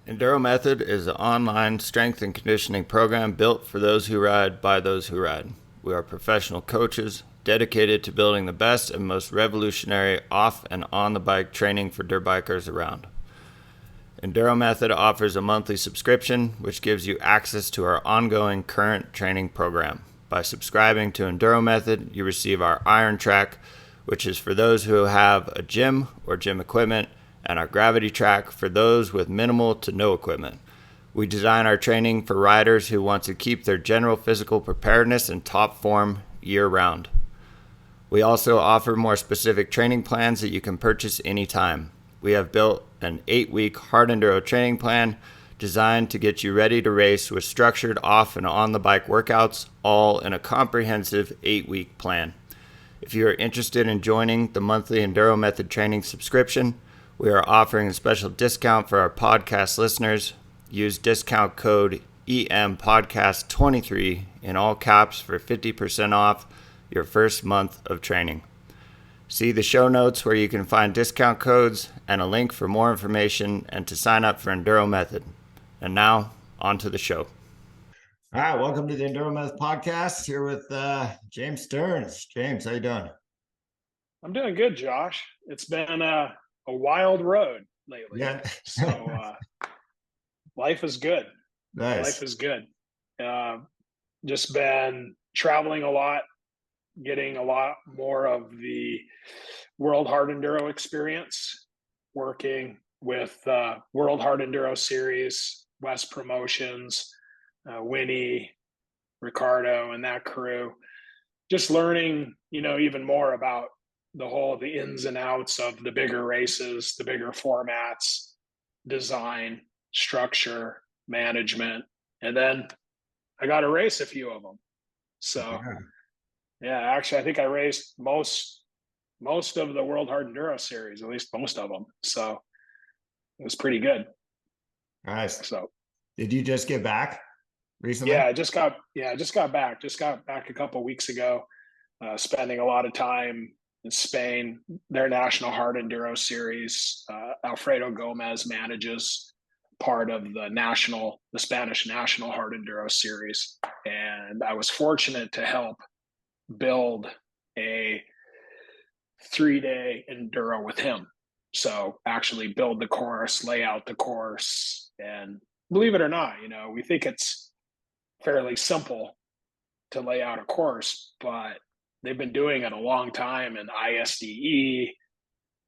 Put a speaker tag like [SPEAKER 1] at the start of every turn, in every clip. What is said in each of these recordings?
[SPEAKER 1] Enduro Method is an online strength and conditioning program built for those who ride by those who ride. We are professional coaches dedicated to building the best and most revolutionary off and on the bike training for dirt bikers around. Enduro Method offers a monthly subscription which gives you access to our ongoing current training program. By subscribing to Enduro Method, you receive our Iron Track, which is for those who have a gym or gym equipment, and our Gravity Track for those with minimal to no equipment. We design our training for riders who want to keep their general physical preparedness in top form year-round. We also offer more specific training plans that you can purchase anytime. We have built an 8-week hard enduro training plan designed to get you ready to race with structured off and on the bike workouts, all in a comprehensive 8-week plan. If you are interested in joining the monthly Enduro Method training subscription, we are offering a special discount for our podcast listeners. Use discount code EMPodcast23 in all caps for 50% off your first month of training. See the show notes where you can find discount codes and a link for more information and to sign up for Enduro Method. And now, on to the show. All right, welcome to the Enduro Method podcast. Here with James Stearns. James, how you doing?
[SPEAKER 2] I'm doing good, Josh. It's been a wild road lately.
[SPEAKER 1] Yeah.
[SPEAKER 2] So life is good.
[SPEAKER 1] Nice.
[SPEAKER 2] Life is good. Just been traveling a lot, getting a lot more of the World Hard Enduro experience, working with World Hard Enduro Series, West Promotions, Winnie, Ricardo, and that crew. Just learning, even more about the ins and outs of the bigger races, the bigger formats, design, structure, management. And then I got to race a few of them. So yeah, actually I think I raced most of the World Hard Enduro Series, at least most of them. So it was pretty good.
[SPEAKER 1] Nice.
[SPEAKER 2] So
[SPEAKER 1] did you just get back recently?
[SPEAKER 2] Yeah, I just got back. Just got back a couple of weeks ago, spending a lot of time in Spain. Their National Hard Enduro Series. Alfredo Gomez manages part of the Spanish National Hard Enduro Series, and I was fortunate to help build a 3-day enduro with him. So actually build the course, lay out the course, and believe it or not, we think it's fairly simple to lay out a course, but they've been doing it a long time in ISDE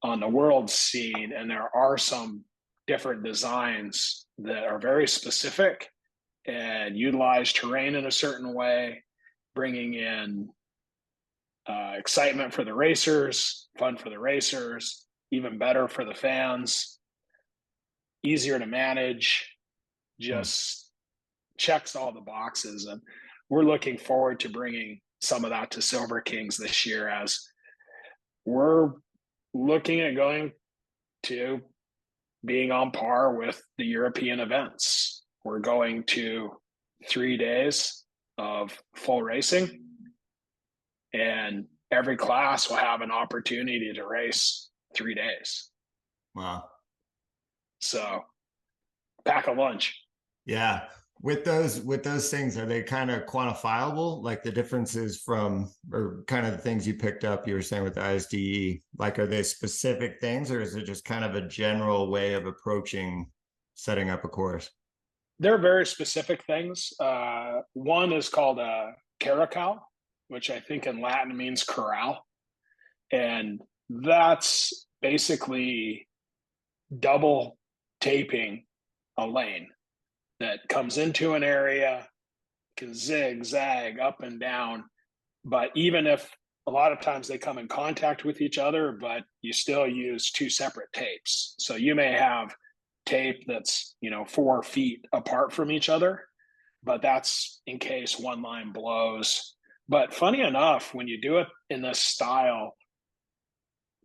[SPEAKER 2] on the world scene, and there are some different designs that are very specific and utilize terrain in a certain way, bringing in excitement for the racers, fun for the racers, even better for the fans, easier to manage, just checks all the boxes. And we're looking forward to bringing some of that to Silver Kings this year, as we're looking at going to being on par with the European events. We're going to 3 days of full racing, and every class will have an opportunity to race 3 days.
[SPEAKER 1] Wow.
[SPEAKER 2] So pack a lunch.
[SPEAKER 1] Yeah. With those things, are they kind of quantifiable? Like the differences from, or kind of the things you picked up, you were saying with the ISDE, like, are they specific things, or is it just kind of a general way of approaching setting up a course?
[SPEAKER 2] They're very specific things. One is called a caracal, which I think in Latin means corral. And that's basically double taping a lane that comes into an area, can zigzag up and down. But even if a lot of times they come in contact with each other, but you still use 2 separate tapes. So you may have tape that's 4 feet apart from each other, but that's in case one line blows. But funny enough, when you do it in this style,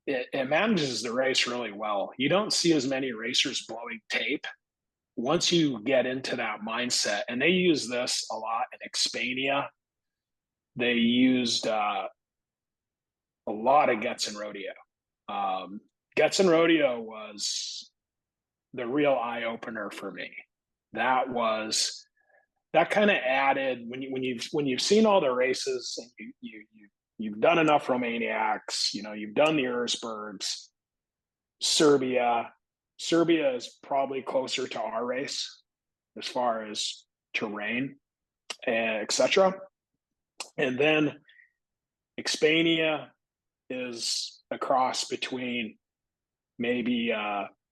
[SPEAKER 2] it manages the race really well. You don't see as many racers blowing tape once you get into that mindset. And they use this a lot in Xpania. They used a lot of Getz and Rodeo. Getz and Rodeo was the real eye opener for me. That kind of added when you've seen all the races and you've done enough Romaniacs, you've done the Erzbergs, Serbia. Serbia is probably closer to our race as far as terrain, etc. And then Hispania is a cross between maybe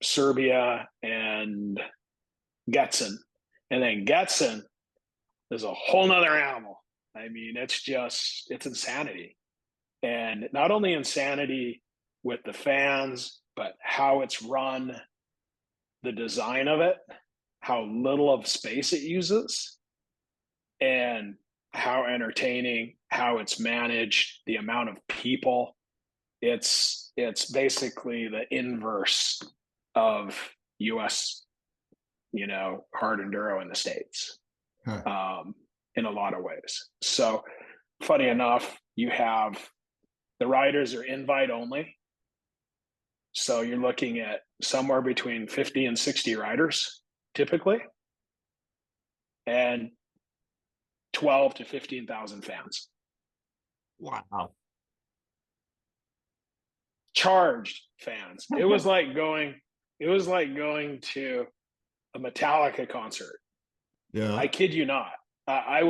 [SPEAKER 2] Serbia and Getsen. And then Getsen is a whole nother animal. I mean, it's insanity. And not only insanity with the fans, but how it's run, the design of it, how little of space it uses, and how entertaining, how it's managed, the amount of people. It's basically the inverse of US, hard enduro in the States, in a lot of ways. So funny enough, you have the riders are invite only. So you're looking at somewhere between 50 and 60 riders typically, and 12 to 15,000 fans.
[SPEAKER 1] Wow.
[SPEAKER 2] Charged fans. It was like going to a Metallica concert.
[SPEAKER 1] Yeah.
[SPEAKER 2] I kid you not. I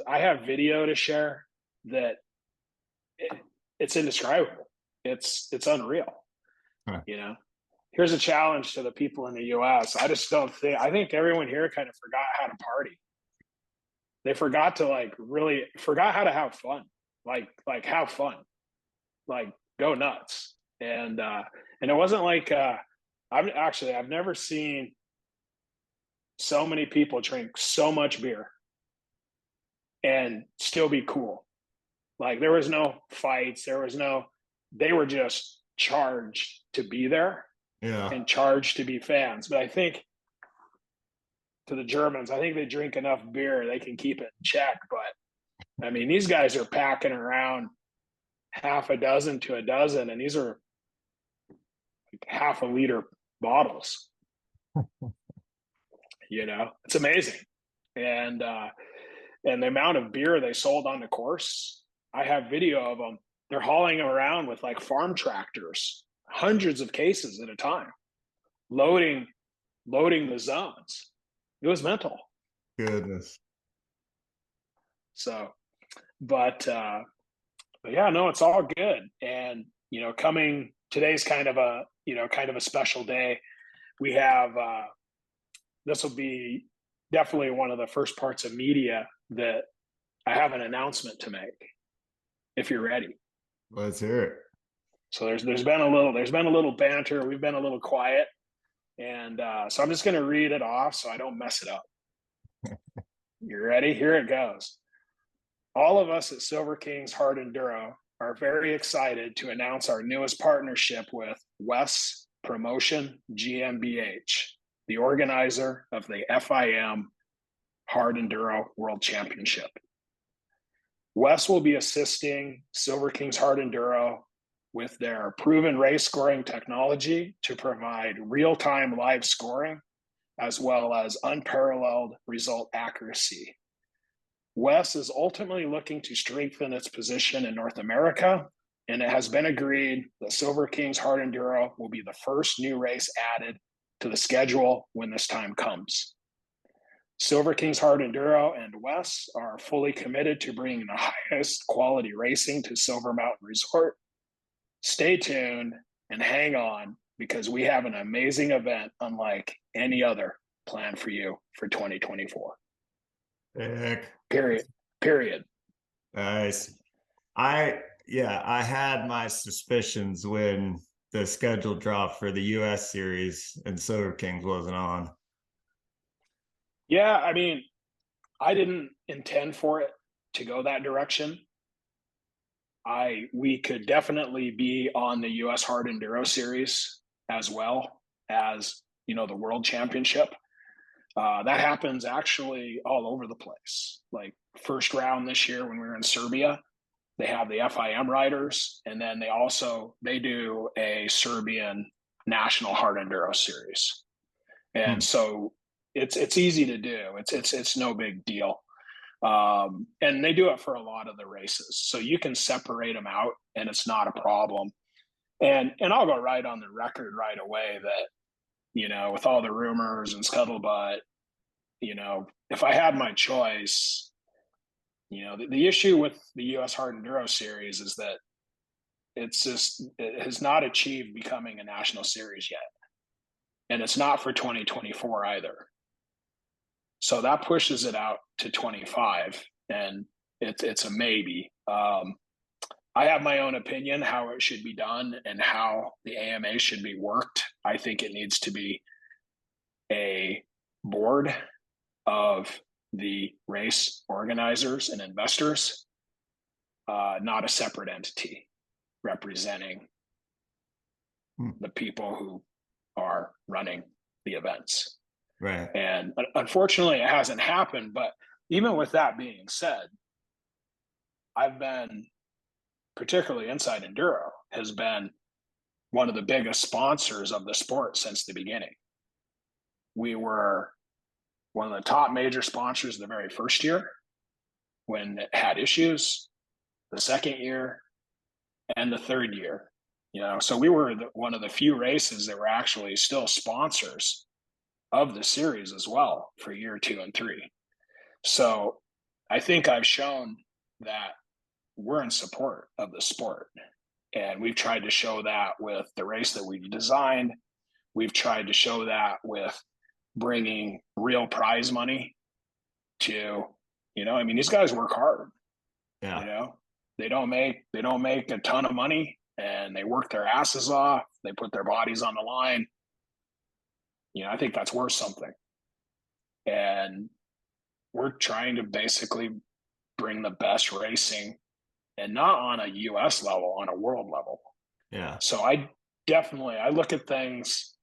[SPEAKER 2] have video to share that it's indescribable. It's unreal. Huh. Here's a challenge to the people in the US. I think everyone here kind of forgot how to party. They forgot to really forgot how to have fun. Like have fun. Like go nuts. And it wasn't like I've never seen so many people drink so much beer and still be cool. Like there was no fights, they were just charged to be there, and charged to be fans. But I think to the Germans, I think they drink enough beer, they can keep it in check. But I mean, these guys are packing around half a dozen to a dozen, and these are like half a liter bottles. It's amazing. And the amount of beer they sold on the course, I have video of them. They're hauling them around with like farm tractors, hundreds of cases at a time, loading the zones. It was mental.
[SPEAKER 1] Goodness.
[SPEAKER 2] So, but yeah, no, it's all good. And today's kind of a special day. We have this will be definitely one of the first parts of media that I have an announcement to make. If you're ready,
[SPEAKER 1] let's hear it.
[SPEAKER 2] So there's been a little banter. We've been a little quiet, and so I'm just going to read it off so I don't mess it up. You ready? Here it goes. All of us at Silver Kings Hard Enduro are very excited to announce our newest partnership with WES Promotion GmbH, the organizer of the FIM Hard Enduro World Championship. WES will be assisting Silver Kings Hard Enduro with their proven race scoring technology to provide real-time live scoring, as well as unparalleled result accuracy. WES is ultimately looking to strengthen its position in North America, and it has been agreed that Silver Kings Hard Enduro will be the first new race added to the schedule when this time comes. Silver Kings Hard Enduro and WES are fully committed to bringing the highest quality racing to Silver Mountain Resort. Stay tuned and hang on, because we have an amazing event unlike any other planned for you for 2024.
[SPEAKER 1] Heck.
[SPEAKER 2] Period.
[SPEAKER 1] Nice. I had my suspicions when the schedule dropped for the US series and Silver Kings wasn't on.
[SPEAKER 2] Yeah, I mean, I didn't intend for it to go that direction. We could definitely be on the US Hard Enduro Series as well as, the World Championship. That happens actually all over the place. Like first round this year when we were in Serbia, they have the FIM riders, and then they do a Serbian National Hard Enduro Series. And so it's easy to do. It's no big deal. And they do it for a lot of the races, so you can separate them out, and it's not a problem. And I'll go right on the record right away that, with all the rumors and scuttlebutt, if I had my choice, the issue with the US Hard Enduro Series is that it has not achieved becoming a national series yet, and it's not for 2024 either. So that pushes it out to 25, and it's a maybe. I have my own opinion how it should be done and how the AMA should be worked. I think it needs to be a board of the race organizers and investors, not a separate entity representing the people who are running the events.
[SPEAKER 1] Right.
[SPEAKER 2] And unfortunately, it hasn't happened. But even with that being said, I've been, particularly Inside Enduro, has been one of the biggest sponsors of the sport since the beginning. We were one of the top major sponsors the very first year when it had issues, the second year, and the third year. So we were one of the few races that were actually still sponsors of the series as well for year 2 and 3. So I think I've shown that we're in support of the sport, and we've tried to show that with the race that we've designed. We've tried to show that with bringing real prize money to, these guys work hard.
[SPEAKER 1] Yeah.
[SPEAKER 2] They don't make a ton of money, and they work their asses off. They put their bodies on the line. I think that's worth something. And we're trying to basically bring the best racing, and not on a US level, on a world level.
[SPEAKER 1] Yeah.
[SPEAKER 2] So I look at things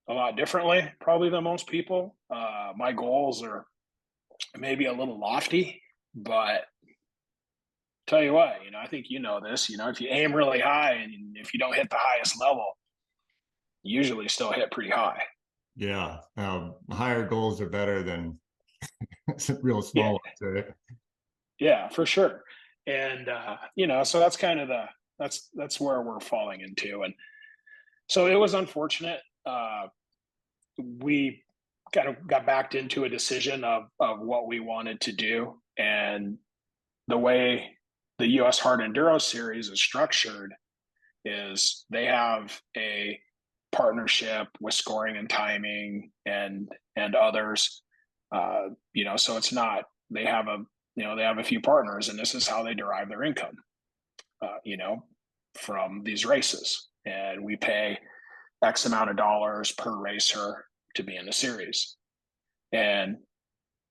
[SPEAKER 2] a lot differently, probably, than most people. My goals are maybe a little lofty, but tell you what, I think this, if you aim really high and if you don't hit the highest level, you usually still hit pretty high.
[SPEAKER 1] Yeah. Higher goals are better than real small ones, right?
[SPEAKER 2] Yeah, for sure. And so that's kind of that's where we're falling into. And so it was unfortunate. We kind of got backed into a decision of what we wanted to do. And the way the US Hard Enduro Series is structured is they have a partnership with Scoring and Timing and others. So it's not, they have a few partners, and this is how they derive their income, from these races. And we pay X amount of dollars per racer to be in the series. And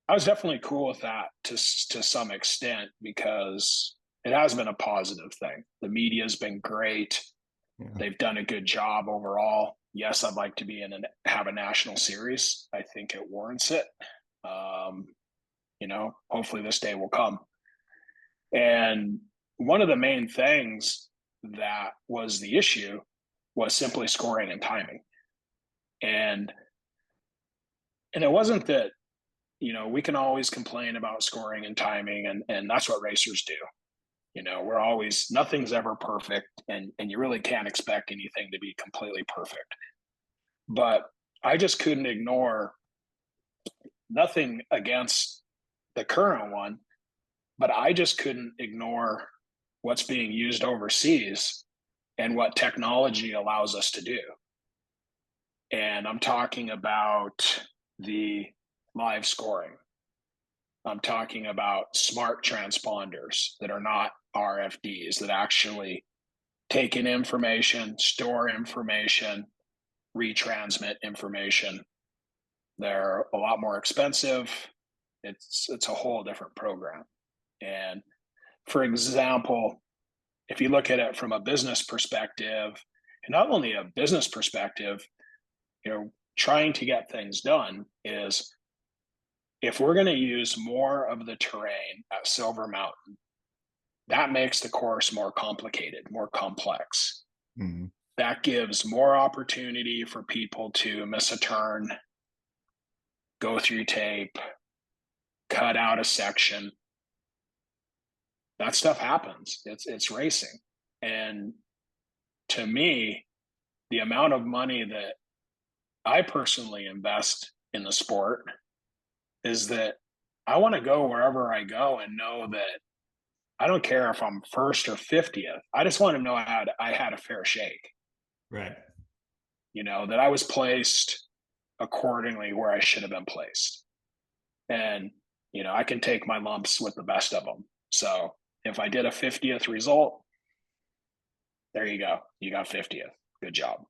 [SPEAKER 2] I was definitely cool with that to some extent, because it has been a positive thing. The media has been great. Yeah. They've done a good job overall. Yes, I'd like to be have a national series. I think it warrants it. Hopefully this day will come. And one of the main things that was the issue was simply scoring and timing. And it wasn't that, we can always complain about scoring and timing, and that's what racers do. Nothing's ever perfect, and you really can't expect anything to be completely perfect. But I just couldn't ignore, nothing against the current one, but I just couldn't ignore what's being used overseas and what technology allows us to do. And I'm talking about the live scoring. I'm talking about smart transponders that are not RFDs, that actually take in information, store information, retransmit information. They're a lot more expensive. It's a whole different program. And for example, if you look at it from a business perspective, and not only a business perspective, trying to get things done is, if we're going to use more of the terrain at Silver Mountain, that makes the course more complicated, more complex. Mm-hmm. That gives more opportunity for people to miss a turn, go through tape, cut out a section. That stuff happens. It's racing. And to me, the amount of money that I personally invest in the sport is that I want to go wherever I go and know that I don't care if I'm first or 50th. I just want to know I had a fair shake.
[SPEAKER 1] Right.
[SPEAKER 2] That I was placed accordingly where I should have been placed. And, I can take my lumps with the best of them. So if I did a 50th result, there you go. You got 50th. Good job.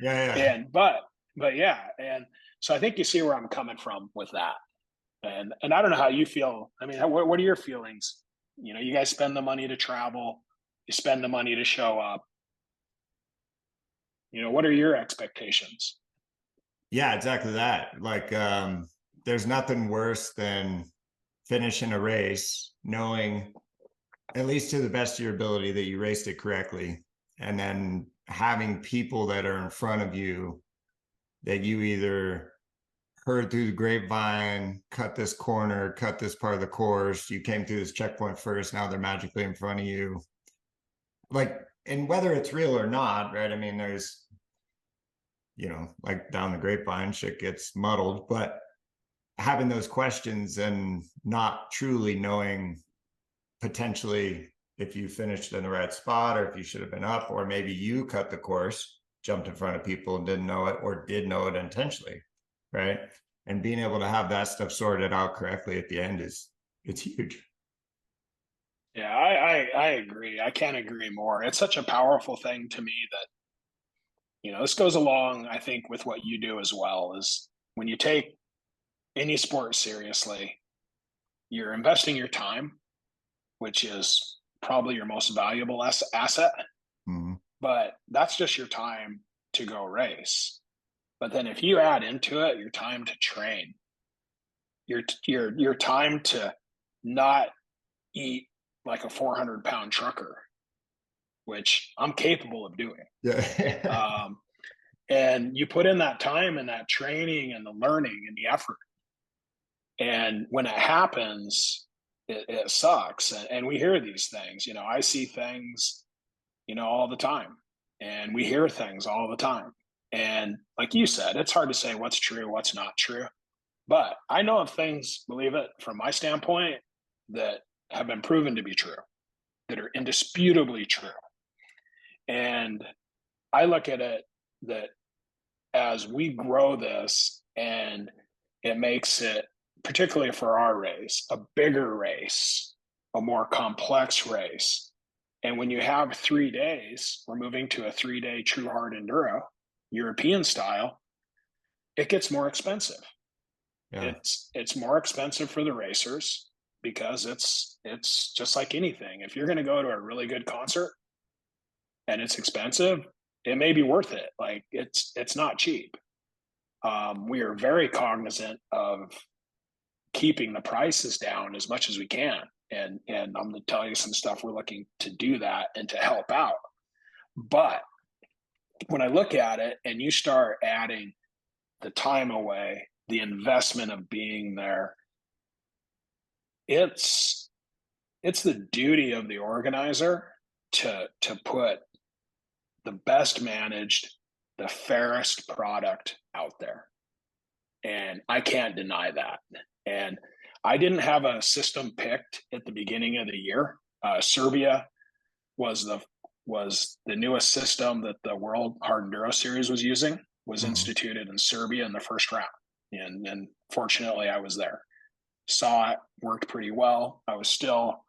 [SPEAKER 1] Yeah.
[SPEAKER 2] But yeah. And so I think you see where I'm coming from with that. And I don't know how you feel. I mean, what are your feelings? You guys spend the money to travel, you spend the money to show up. What are your expectations?
[SPEAKER 1] Yeah, exactly that. Like, there's nothing worse than finishing a race, knowing at least to the best of your ability that you raced it correctly, and then having people that are in front of you that you either heard through the grapevine, cut this corner, cut this part of the course, you came through this checkpoint first, now they're magically in front of you. Like, and whether it's real or not, right? I mean, there's, like down the grapevine, shit gets muddled, but having those questions and not truly knowing potentially if you finished in the right spot or if you should have been up, or maybe you cut the course, jumped in front of people and didn't know it, or did know it intentionally, right? And being able to have that stuff sorted out correctly at the end it's huge.
[SPEAKER 2] Yeah, I agree. I can't agree more. It's such a powerful thing to me that, this goes along, I think, with what you do as well, is when you take any sport seriously, you're investing your time, which is probably your most valuable asset.
[SPEAKER 1] Mm-hmm.
[SPEAKER 2] But that's just your time to go race. But then if you add into it your time to train, your time to not eat like a 400-pound trucker, which I'm capable of doing.
[SPEAKER 1] Yeah.
[SPEAKER 2] And you put in that time and that training and the learning and the effort. And when it happens, it sucks. And we hear these things. I see things, all the time. And we hear things all the time. And like you said, it's hard to say what's true, what's not true. But I know of things, believe it, from my standpoint, that have been proven to be true, that are indisputably true. And I look at it that as we grow this and it makes it, particularly for our race, a bigger race, a more complex race. And when you have 3 days, we're moving to a 3-day true hard enduro, European style, it gets more expensive.
[SPEAKER 1] Yeah.
[SPEAKER 2] It's more expensive for the racers because it's just like anything. If you're going to go to a really good concert and it's expensive, it may be worth it. Like it's not cheap. We are very cognizant of keeping the prices down as much as we can. And I'm going to tell you some stuff we're looking to do that and to help out. But when I look at it and you start adding the time away, the investment of being there, it's the duty of the organizer to put the best managed, the fairest product out there. And I can't deny that. And I didn't have a system picked at the beginning of the year. Serbia was the newest system that the World Hard Enduro Series was using, was
[SPEAKER 1] Mm-hmm.
[SPEAKER 2] instituted in Serbia in the first round. And fortunately, I was there. Saw it, worked pretty well. I was still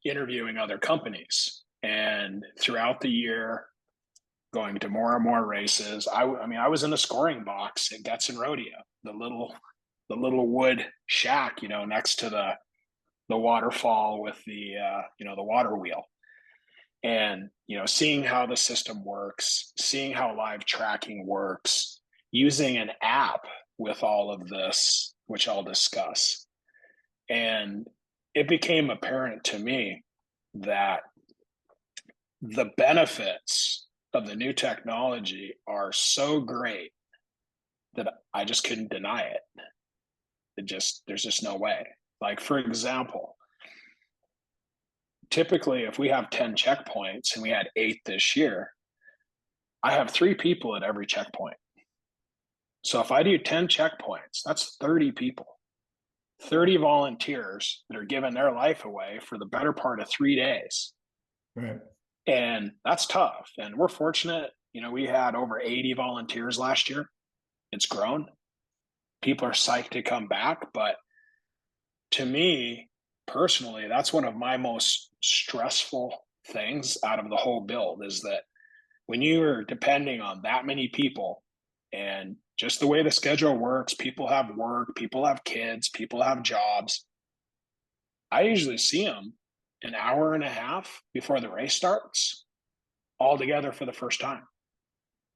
[SPEAKER 2] interviewing other companies, and throughout the year, going to more and more races. I was in the scoring box at Getson Rodeo, the little wood shack, next to the waterfall with the the water wheel, and seeing how the system works, seeing how live tracking works, using an app with all of this, which I'll discuss. And it became apparent to me that the benefits of the new technology are so great that I just couldn't deny it. There's just no way. Like, for example, typically if we have 10 checkpoints and we had 8 this year, I have 3 people at every checkpoint. So if I do 10 checkpoints, that's 30 people, 30 volunteers that are giving their life away for the better part of 3 days.
[SPEAKER 3] Right.
[SPEAKER 2] And that's tough. And we're fortunate, we had over 80 volunteers last year. It's grown. People are psyched to come back. But to me, personally, that's one of my most stressful things out of the whole build, is that when you are depending on that many people, and just the way the schedule works, people have work, people have kids, people have jobs. I usually see them an hour and a half before the race starts, all together for the first time.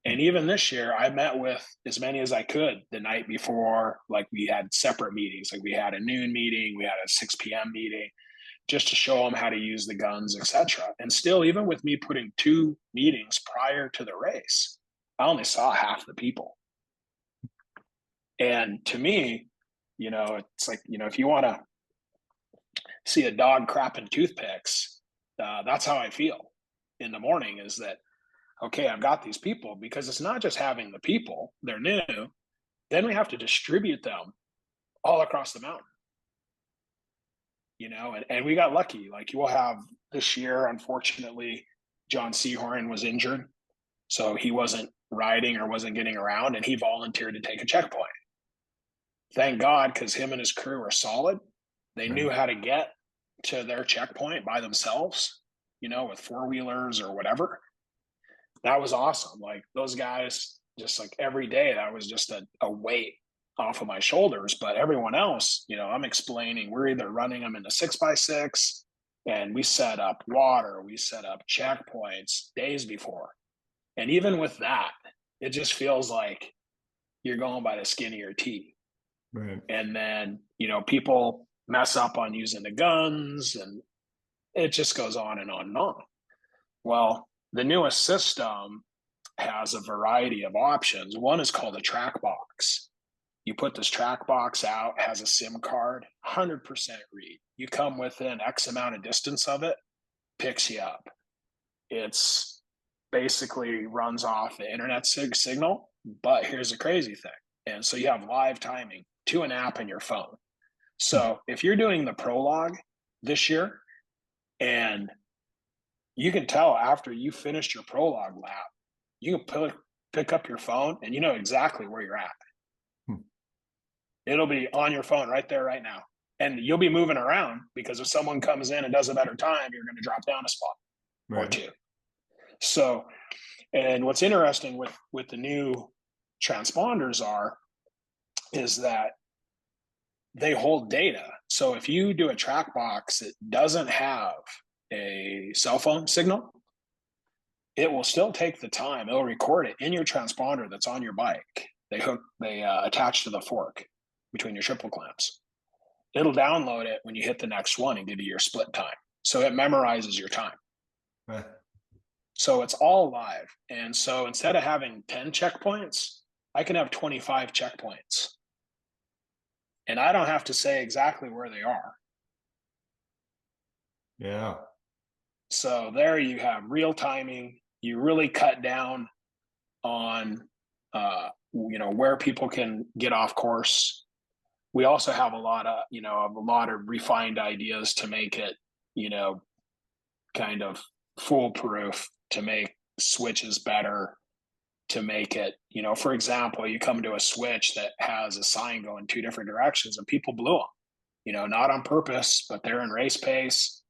[SPEAKER 2] And even this year, I met with as many as I could the night before. Like, we had separate meetings. Like, we had a noon meeting, we had a 6 p.m. meeting, just to show them how to use the guns, etc. And still, even with me putting 2 meetings prior to the race, I only saw half the people. And to me, it's like, if you want to see a dog crapping toothpicks, that's how I feel in the morning, is that, okay, I've got these people, because it's not just having the people, they're new. Then we have to distribute them all across the mountain. And we got lucky. Like, you will have this year, unfortunately, John Seahorn was injured. So he wasn't riding or wasn't getting around, and he volunteered to take a checkpoint. Thank God, because him and his crew are solid. They knew how to get to their checkpoint by themselves, with 4-wheelers or whatever. That was awesome. Like, those guys, just like every day, that was just a weight off of my shoulders. But everyone else, I'm explaining, we're either running them in a 6x6, and we set up water, we set up checkpoints days before. And even with that, it just feels like you're going by the skin of your teeth.
[SPEAKER 3] Right.
[SPEAKER 2] And then, people mess up on using the guns, and it just goes on and on and on. Well, the newest system has a variety of options. One is called a track box. You put this track box out, has a SIM card, 100% read. You come within X amount of distance of it, picks you up. It's basically runs off the internet signal, but here's the crazy thing. And so you have live timing to an app in your phone. So if you're doing the prologue this year, and you can tell after you finished your prologue lap, you can pick up your phone and you know exactly where you're at. It'll be on your phone right there, right now. And you'll be moving around, because if someone comes in and does a better time, you're going to drop down a spot or 2. So, and what's interesting with the new transponders is that they hold data. So if you do a track box that doesn't have a cell phone signal, it will still take the time. It'll record it in your transponder that's on your bike. They attach to the fork between your triple clamps. It'll download it when you hit the next one and give you your split time. So it memorizes your time.
[SPEAKER 3] Right.
[SPEAKER 2] So it's all live. And so instead of having 10 checkpoints, I can have 25 checkpoints. And I don't have to say exactly where they are.
[SPEAKER 3] Yeah.
[SPEAKER 2] So there you have real timing. You really cut down on, where people can get off course. We also have a lot of refined ideas to make it, kind of foolproof, to make switches better, to make it, for example, you come to a switch that has a sign going 2 different directions, and people blew them, not on purpose, but they're in race pace,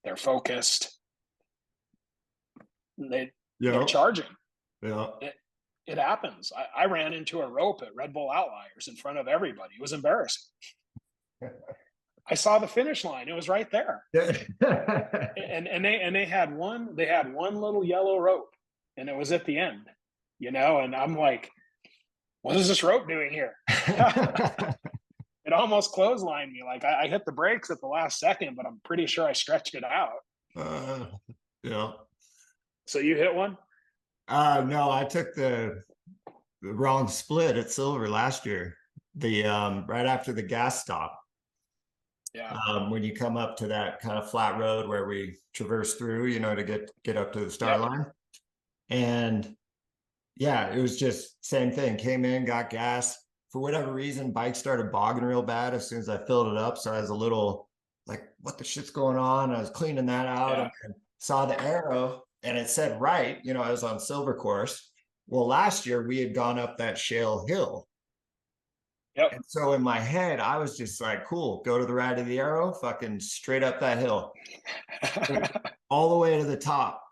[SPEAKER 2] they're focused, they're charging.
[SPEAKER 3] Yeah.
[SPEAKER 2] It happens. I ran into a rope at Red Bull Outliers in front of everybody. It was embarrassing. I saw the finish line. It was right there. and they had one little yellow rope, and it was at the end, and I'm like, what is this rope doing here? It almost clotheslined me. Like, I hit the brakes at the last second, but I'm pretty sure I stretched it out.
[SPEAKER 3] Yeah.
[SPEAKER 2] So you hit one?
[SPEAKER 3] No, I took the wrong split at Silver last year. The right after the gas stop.
[SPEAKER 2] Yeah.
[SPEAKER 3] When you come up to that kind of flat road where we traverse through, to get up to the start
[SPEAKER 2] Yep.
[SPEAKER 3] line. And yeah, it was just same thing. Came in, got gas. For whatever reason, bike started bogging real bad as soon as I filled it up. So I was a little like, what the shit's going on? I was cleaning that out
[SPEAKER 2] Yeah.
[SPEAKER 3] and then saw the arrow and it said right, I was on Silver course. Well, last year we had gone up that shale hill.
[SPEAKER 2] Yep.
[SPEAKER 3] And so in my head, I was just like, cool, go to the right of the arrow, fucking straight up that hill, all the way to the top.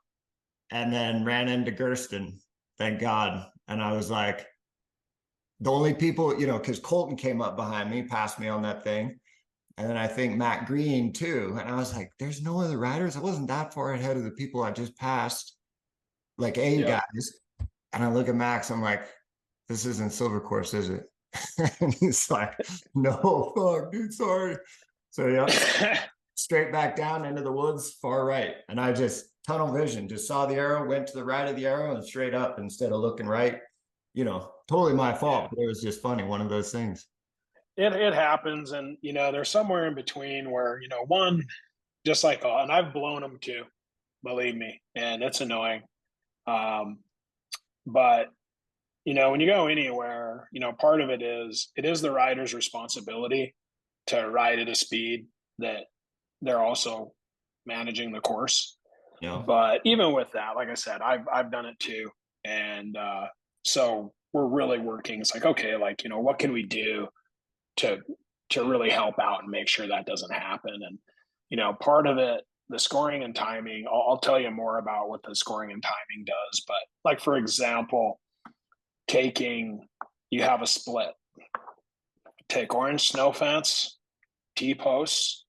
[SPEAKER 3] And then ran into Gersten, thank God. And I was like, the only people, because Colton came up behind me, passed me on that thing. And then I think Matt Green too. And I was like, there's no other riders. I wasn't that far ahead of the people I just passed, like
[SPEAKER 2] Yep.
[SPEAKER 3] guys. And I look at Max, I'm like, this isn't Silver Course, is it? And he's like, no, fuck, dude, sorry. So yeah, straight back down into the woods, far right. And I just tunnel vision, just saw the arrow, went to the right of the arrow and straight up instead of looking right. Totally my fault,
[SPEAKER 2] Yeah.
[SPEAKER 3] but it was just funny, one of those things.
[SPEAKER 2] It happens, and there's somewhere in between where one, just like and I've blown them too, believe me, and it's annoying. But when you go anywhere, part of it is the rider's responsibility to ride at a speed that they're also managing the course.
[SPEAKER 3] Yeah.
[SPEAKER 2] But even with that, like I said, I've done it too, and so we're really working. It's like, okay, like what can we do to really help out and make sure that doesn't happen? And part of it, the scoring and timing. I'll tell you more about what the scoring and timing does. But like for example, you have a split. Take orange snow fence, T-posts,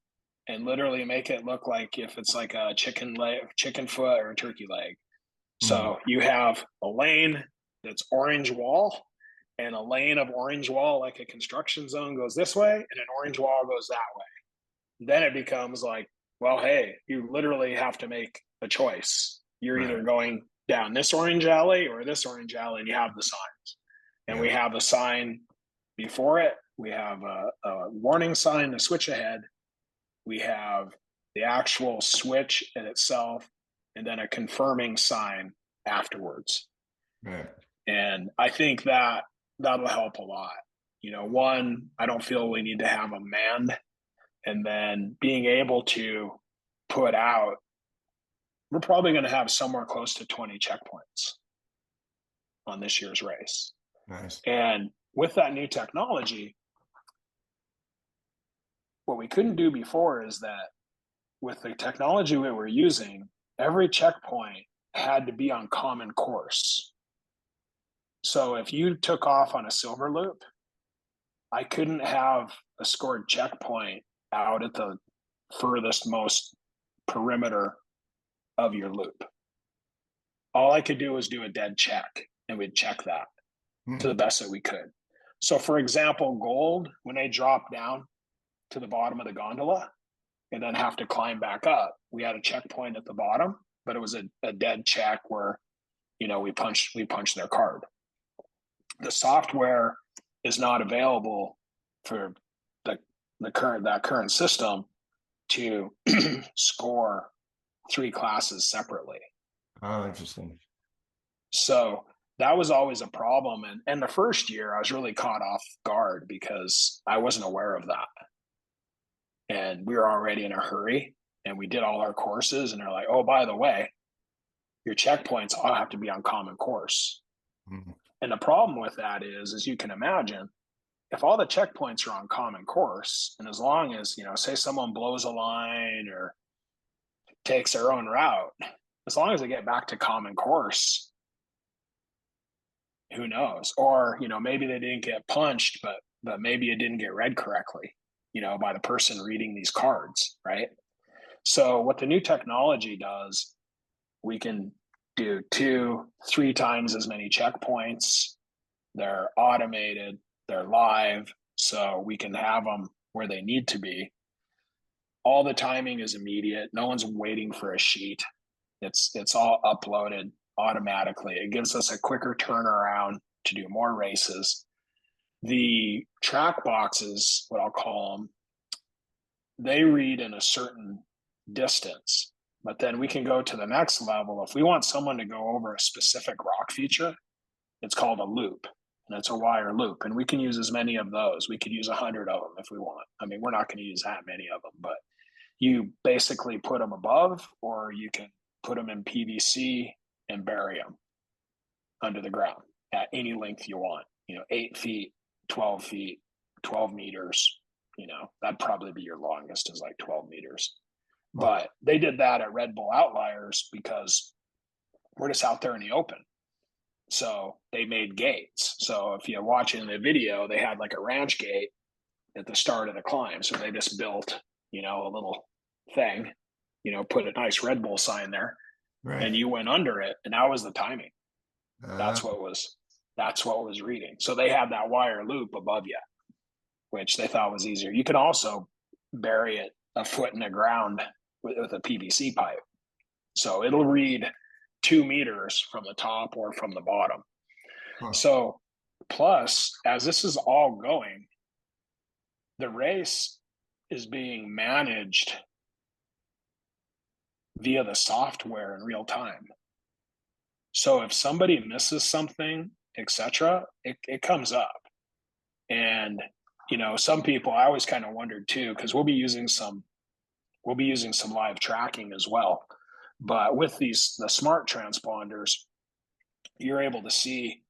[SPEAKER 2] and literally make it look like if it's like a chicken foot or a turkey leg. So you have a lane that's orange wall and a lane of orange wall, like a construction zone goes this way and an orange wall goes that way. Then it becomes like, well, hey, you literally have to make a choice. You're either going down this orange alley or this orange alley, and you have the signs. And we have a sign before it. We have a warning sign to switch ahead. We have the actual switch in itself, and then a confirming sign afterwards.
[SPEAKER 3] Right.
[SPEAKER 2] And I think that'll help a lot. One, I don't feel we need to have them manned. And then being able to put out, we're probably going to have somewhere close to 20 checkpoints on this year's race.
[SPEAKER 3] Nice.
[SPEAKER 2] And with that new technology, what we couldn't do before is that with the technology we were using, every checkpoint had to be on common course. So if you took off on a silver loop, I couldn't have a scored checkpoint out at the furthest most perimeter of your loop. All I could do was do a dead check, and we'd check that to the best that we could. So for example, gold, when they drop down to the bottom of the gondola and then have to climb back up, we had a checkpoint at the bottom, but it was a dead check where we punched their card. The software is not available for that current system to score 3 classes separately.
[SPEAKER 3] Oh, interesting.
[SPEAKER 2] So that was always a problem. And the first year I was really caught off guard because I wasn't aware of that. And we were already in a hurry, and we did all our courses, and they're like, oh, by the way, your checkpoints all have to be on common course. And the problem with that is, as you can imagine, if all the checkpoints are on common course, and as long as, say someone blows a line or takes their own route, as long as they get back to common course, who knows? Or, maybe they didn't get punched, but maybe it didn't get read correctly, by the person reading these cards, right? So what the new technology does, we can do 2-3 times as many checkpoints. They're automated, they're live, so we can have them where they need to be. All the timing is immediate. No one's waiting for a sheet. It's all uploaded automatically. It gives us a quicker turnaround to do more races. The track boxes, what I'll call them, they read in a certain distance, but then we can go to the next level. If we want someone to go over a specific rock feature, it's called a loop, and it's a wire loop, and we can use as many of those. We could use 100 of them if we want. I mean, we're not going to use that many of them, but you basically put them above, or you can put them in PVC and bury them under the ground at any length you want, 8 feet, 12 feet, 12 meters, that'd probably be your longest, is like 12 meters. But they did that at Red Bull Outliers because we're just out there in the open. So they made gates. So if you're watching the video, they had like a ranch gate at the start of the climb. So they just built, a little thing, put a nice Red Bull sign there, right, and you went under it, and that was the timing. That's what was reading. So they had that wire loop above you, which they thought was easier. You can also bury it a foot in the ground with a PVC pipe. So it'll read 2 meters from the top or from the bottom. Huh. So plus, as this is all going, the race is being managed via the software in real time. So if somebody misses something, etc., it comes up. And some people, I always kind of wondered too, because we'll be using some live tracking as well. But with the smart transponders, you're able to see,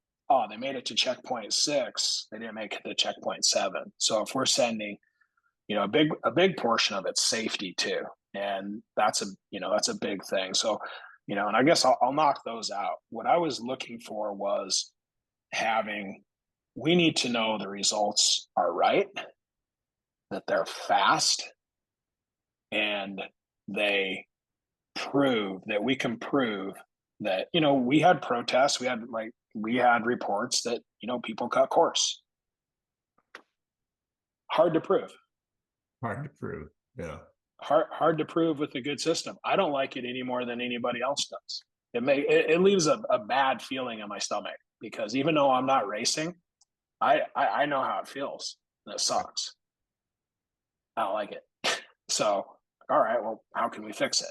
[SPEAKER 2] they made it to checkpoint 6, they didn't make it to checkpoint 7. So if we're sending, a big portion of it's safety too, and that's a big thing. So, and I guess I'll knock those out. What I was looking for was we need to know the results are right, that they're fast, and they prove that we can prove that, we had protests, we had reports that, people cut course. Hard to prove. Yeah. Hard to prove with a good system. I don't like it any more than anybody else does. It leaves a bad feeling in my stomach, because even though I'm not racing, I know how it feels, and it sucks. I don't like it. So, all right, well, how can we fix it?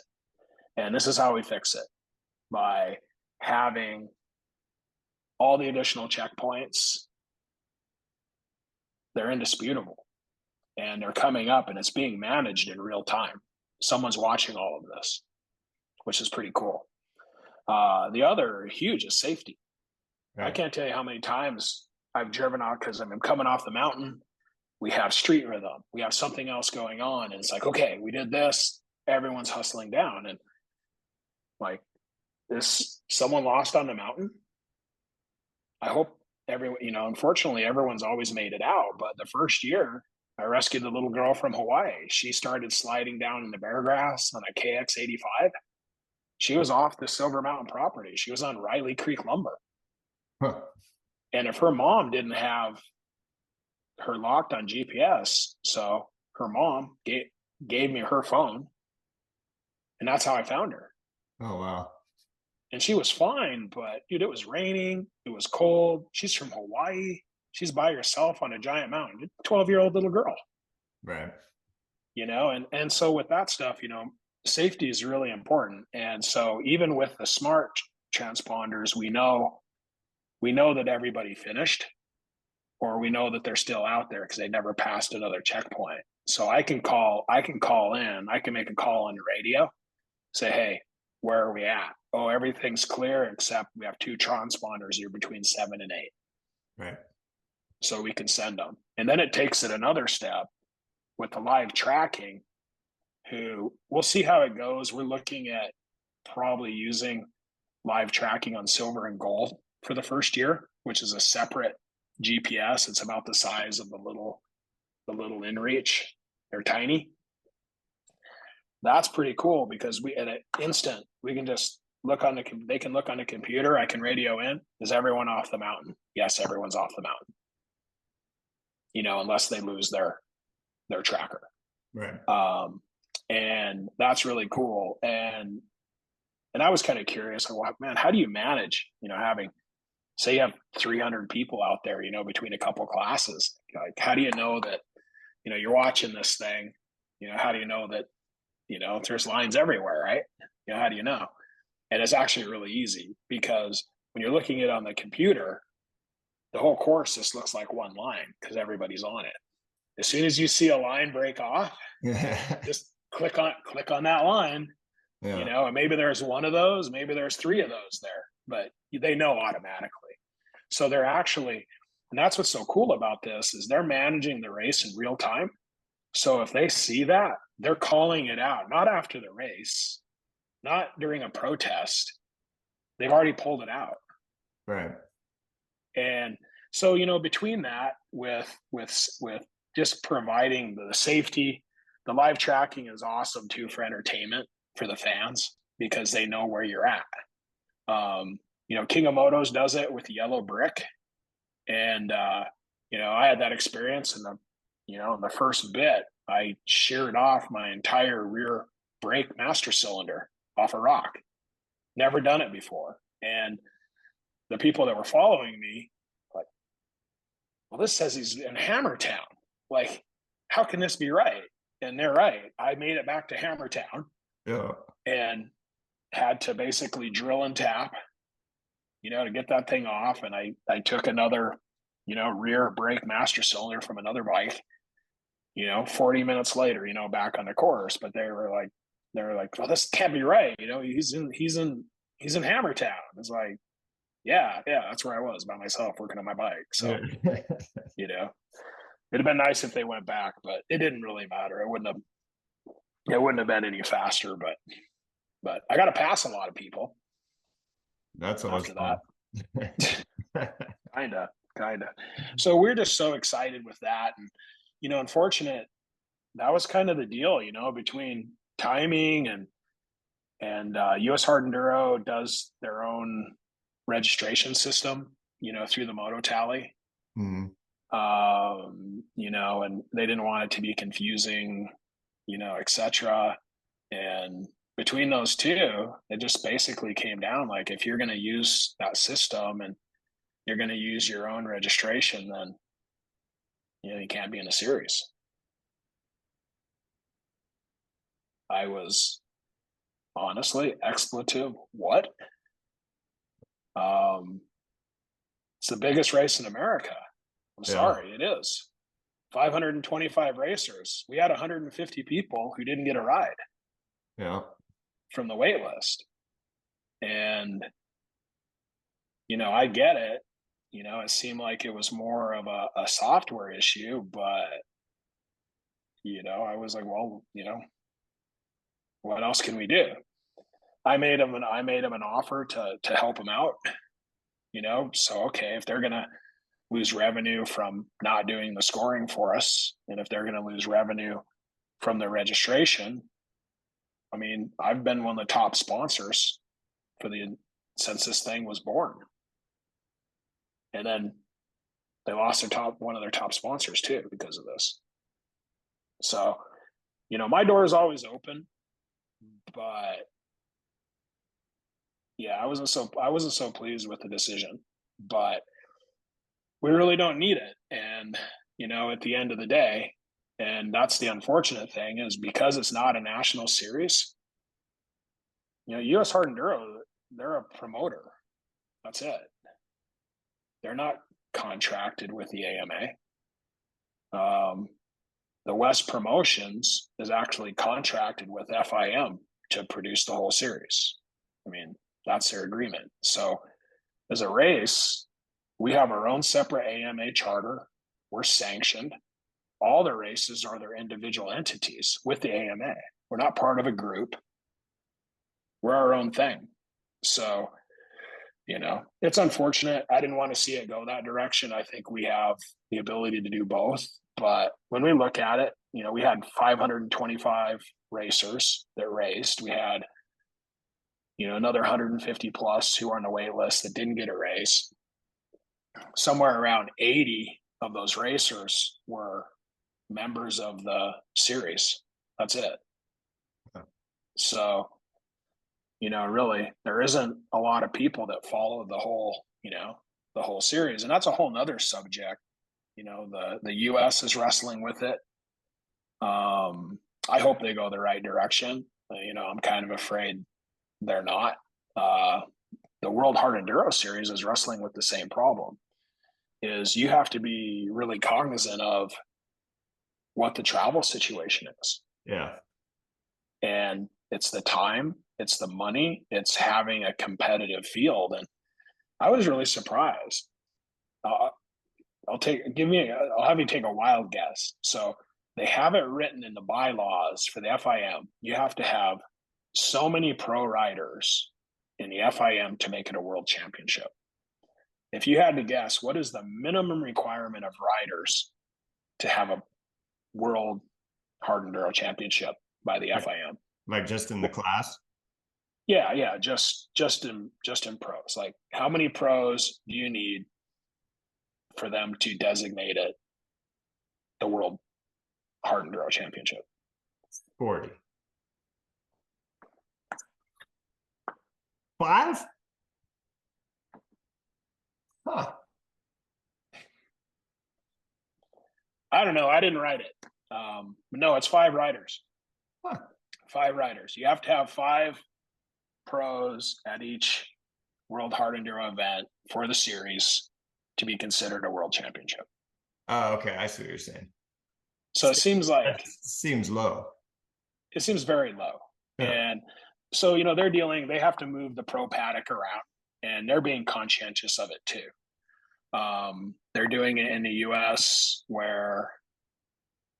[SPEAKER 2] And this is how we fix it, by having all the additional checkpoints. They're indisputable, and they're coming up, and it's being managed in real time. Someone's watching all of this, which is pretty cool. The other huge is safety. Right. I can't tell you how many times I've driven out, because I'm coming off the mountain. We have street rhythm. We have something else going on. And it's like, okay, we did this. Everyone's hustling down. And like, someone lost on the mountain. I hope unfortunately, everyone's always made it out. But the first year, I rescued the little girl from Hawaii. She started sliding down in the bear grass on a KX85. She was off the Silver Mountain property. She was on Riley Creek Lumber. Huh. And if her mom didn't have her locked on GPS, so her mom gave me her phone, and that's how I found her. Oh, wow. And she was fine, but dude, it was raining. It was cold. She's from Hawaii. She's by herself on a giant mountain. 12-year-old little girl. Right. And so with that stuff, safety is really important. And so even with the smart transponders, we know that everybody finished, or we know that they're still out there because they never passed another checkpoint. So I can call in, I can make a call on the radio, say, hey, where are we at? Oh, everything's clear, except we have 2 transponders here between 7 and 8. Right. So we can send them. And then it takes it another step with the live tracking, who we'll see how it goes. We're looking at probably using live tracking on silver and gold for the first year, which is a separate GPS. It's about the size of the little inReach. They're tiny. That's pretty cool, because at an instant we can just they can look on the computer. I can radio in. Is everyone off the mountain? Yes, everyone's off the mountain. Unless they lose their tracker. Right. And that's really cool. And And I was kind of curious, like, well, man, how do you manage, having, say you have 300 people out there, between a couple classes, like, how do you know that, you're watching this thing, how do you know that, there's lines everywhere, right? How do you know? And it's actually really easy, because when you're looking at it on the computer, the whole course just looks like one line because everybody's on it. As soon as you see a line break off, just click on that line, and maybe there's one of those, maybe there's 3 of those there, but they know automatically. So they're actually, and that's what's so cool about this, is they're managing the race in real time. So if they see that, they're calling it out, not after the race, not during a protest. They've already pulled it out.
[SPEAKER 3] Right.
[SPEAKER 2] And so, between that with just providing the safety, the live tracking is awesome too for entertainment for the fans, because they know where you're at. King of Motos does it with yellow brick. And, I had that experience in the first bit. I sheared off my entire rear brake master cylinder off a rock. Never done it before. And the people that were following me, like, well, this says he's in Hammertown. Like, how can this be right? And they're right. I made it back to Hammertown.
[SPEAKER 3] Yeah.
[SPEAKER 2] And had to basically drill and tap, to get that thing off. And I took another, rear brake master cylinder from another bike, 40 minutes later, back on the course. But they were like, well, this can't be right. He's in Hammertown. It's like, yeah, that's where I was by myself working on my bike. So, it'd have been nice if they went back, but it didn't really matter. It wouldn't have been any faster, but I got to pass a lot of people.
[SPEAKER 3] That's always fun.
[SPEAKER 2] Kinda. So we're just so excited with that. And, unfortunate, that was kind of the deal, between timing and US Hard Enduro does their own registration system, through the Moto Tally.
[SPEAKER 3] Mm-hmm.
[SPEAKER 2] And they didn't want it to be confusing, etc. And between those two, it just basically came down, like, if you're going to use that system and you're going to use your own registration, then, you can't be in a series. I was honestly, expletive, what? It's the biggest race in America. I'm sorry, it is. 525 racers. We had 150 people who didn't get a ride.
[SPEAKER 3] Yeah.
[SPEAKER 2] From the wait list. And, I get it. It seemed like it was more of a software issue, but, I was like, well, what else can we do? I made him an offer to help him out, so, okay, if they're going to lose revenue from not doing the scoring for us, and if they're going to lose revenue from the registration, I mean, I've been one of the top sponsors since this thing was born. And then they lost one of their top sponsors too because of this. So, my door is always open, but yeah, I wasn't so pleased with the decision, but we really don't need it. And, at the end of the day, and that's the unfortunate thing, is because it's not a national series, US Hard Enduro, they're a promoter. That's it. They're not contracted with the AMA. The West Promotions is actually contracted with FIM to produce the whole series. I mean, that's their agreement. So as a race, we have our own separate AMA charter. We're sanctioned. All the races are their individual entities with the AMA. We're not part of a group. We're our own thing. So, it's unfortunate. I didn't want to see it go that direction. I think we have the ability to do both. But when we look at it, we had 525 racers that raced. We had, another 150 plus who are on the wait list that didn't get a race. Somewhere around 80 of those racers were members of the series. That's it. So, really, there isn't a lot of people that follow the whole series. And that's a whole nother subject. The US is wrestling with it. I hope they go the right direction. I'm kind of afraid they're not. The World Hard Enduro Series is wrestling with the same problem. Is you have to be really cognizant of what the travel situation is.
[SPEAKER 3] Yeah.
[SPEAKER 2] And it's the time, it's the money, it's having a competitive field. And I was really surprised. I'll have you take a wild guess. So they have it written in the bylaws for the FIM. You have to have so many pro riders in the FIM to make it a world championship. If you had to guess, what is the minimum requirement of riders to have a world hard enduro championship by the FIM?
[SPEAKER 3] Like just in the class?
[SPEAKER 2] Yeah, just in pros. Like, how many pros do you need for them to designate it the World Hard Enduro Championship?
[SPEAKER 3] 40. 5? Huh.
[SPEAKER 2] I don't know. I didn't write it. No, it's 5 riders.
[SPEAKER 3] Huh.
[SPEAKER 2] 5 riders. You have to have 5 pros at each World Hard Enduro event for the series to be considered a world championship.
[SPEAKER 3] Oh, okay. I see what you're saying.
[SPEAKER 2] So it seems like
[SPEAKER 3] that seems low.
[SPEAKER 2] It seems very low.
[SPEAKER 3] Yeah.
[SPEAKER 2] And so, they have to move the pro paddock around, and they're being conscientious of it too. They're doing it in the US, where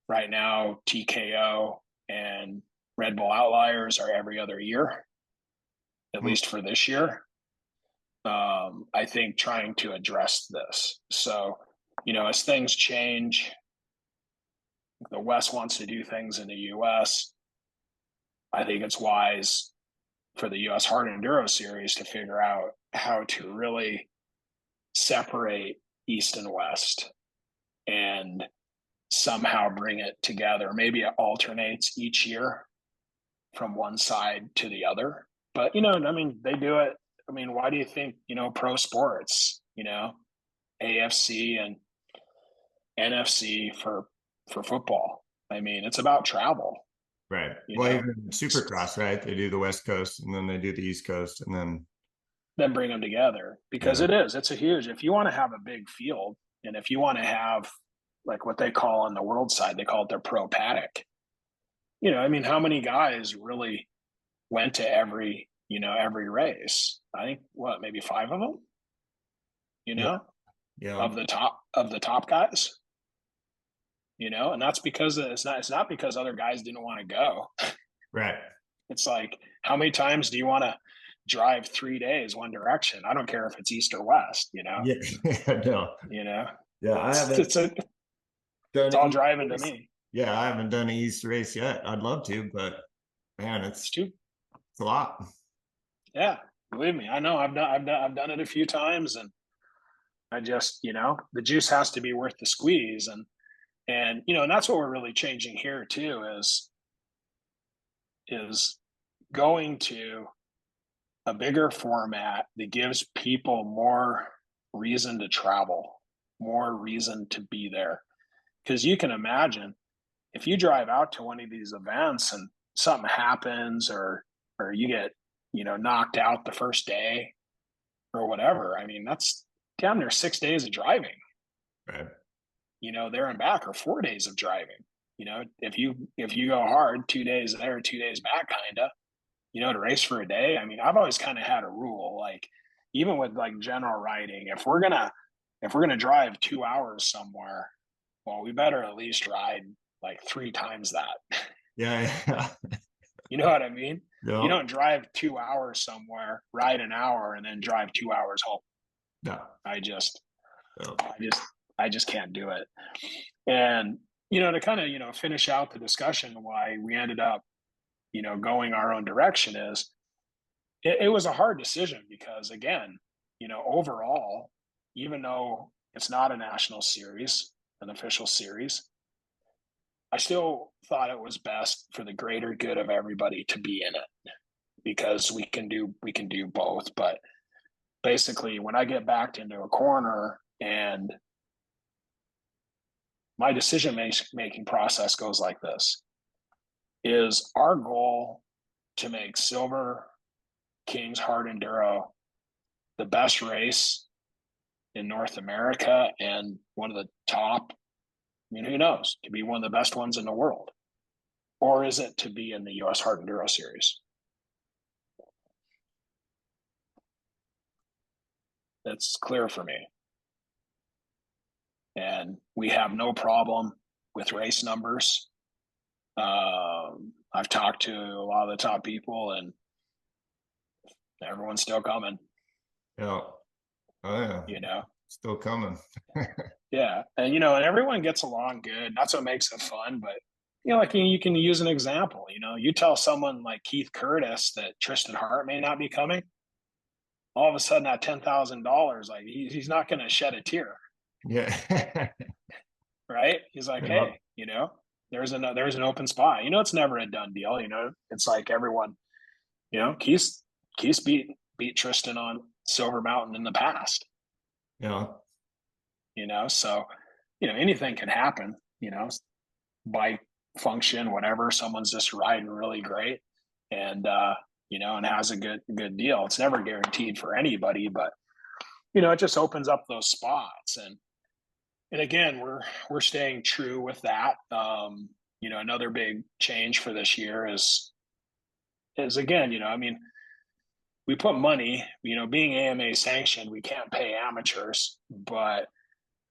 [SPEAKER 2] right now TKO and Red Bull Outliers are every other year, at least for this year. I think trying to address this. So, as things change, the West wants to do things in the US. I think it's wise for the US Hard Enduro Series to figure out how to really separate East and West and somehow bring it together. Maybe it alternates each year from one side to the other. But, they do it. Why do you think, pro sports, AFC and NFC for football? It's about travel.
[SPEAKER 3] Right. Well, even Supercross, right? They do the West Coast and then they do the East Coast and
[SPEAKER 2] then bring them together, because it's a huge, if you want to have a big field, and if you want to have like what they call on the world side, they call it their pro paddock. How many guys really went to every race? I think maybe 5 of them, of the top guys, and that's because it's not because other guys didn't want to go.
[SPEAKER 3] Right.
[SPEAKER 2] It's like, how many times do you want to drive 3 days one direction? I don't care if it's east or west,
[SPEAKER 3] Yeah.
[SPEAKER 2] No.
[SPEAKER 3] Yeah, I haven't.
[SPEAKER 2] It's all driving to me.
[SPEAKER 3] Yeah, I haven't done an East race yet. I'd love to, but man, it's a lot. Yeah,
[SPEAKER 2] believe me, I know. I've done it a few times, and I just, the juice has to be worth the squeeze, and that's what we're really changing here too, is going to a bigger format that gives people more reason to travel, more reason to be there. Because you can imagine, if you drive out to one of these events and something happens, or you get, knocked out the first day or whatever, that's damn near 6 days of driving.
[SPEAKER 3] Right.
[SPEAKER 2] There and back, or 4 days of driving. If you go hard, 2 days there, 2 days back, kinda, to race for a day. I've always kind of had a rule, like, even with like general riding, if we're gonna drive 2 hours somewhere, well, we better at least ride like 3 times that.
[SPEAKER 3] Yeah.
[SPEAKER 2] You know what I mean?
[SPEAKER 3] No.
[SPEAKER 2] You don't drive 2 hours somewhere, ride an hour, and then drive 2 hours home.
[SPEAKER 3] No.
[SPEAKER 2] I just can't do it. And to kind of finish out the discussion, why we ended up going our own direction, is it was a hard decision, because again, overall, even though it's not a national series, an official series, I still thought it was best for the greater good of everybody to be in it. because we can do both. But basically, when I get backed into a corner and my decision making process goes like this: is our goal to make Silver Kings Hard Enduro the best race in North America and one of the top, I mean, who knows, to be one of the best ones in the world? Or is it to be in the US Hard Enduro Series? That's clear for me. And we have no problem with race numbers. I've talked to a lot of the top people, and everyone's still coming.
[SPEAKER 3] Yeah. Oh yeah.
[SPEAKER 2] You know,
[SPEAKER 3] Still coming.
[SPEAKER 2] yeah, and you know, and everyone gets along good. That's what makes it fun. But you know, like you can use an example. You know, you tell someone like Keith Curtis that Tristan Hart may not be coming. All of a sudden, that $10,000, like he's not going to shed a tear.
[SPEAKER 3] Yeah.
[SPEAKER 2] Right? He's like,
[SPEAKER 3] Yeah.
[SPEAKER 2] hey, you know, there's an open spot. You know, it's never a done deal. You know, it's like everyone. You know, Keith beat Tristan on Silver Mountain in the past.
[SPEAKER 3] Yeah.
[SPEAKER 2] You know, so you know anything can happen. You know, bike function, whatever. Someone's just riding really great, and you know, and has a good deal. It's never guaranteed for anybody, but you know, it just opens up those spots. And again, we're staying true with that. You know, another big change for this year is again, you know, I mean, we put money, you know, being AMA sanctioned, we can't pay amateurs, but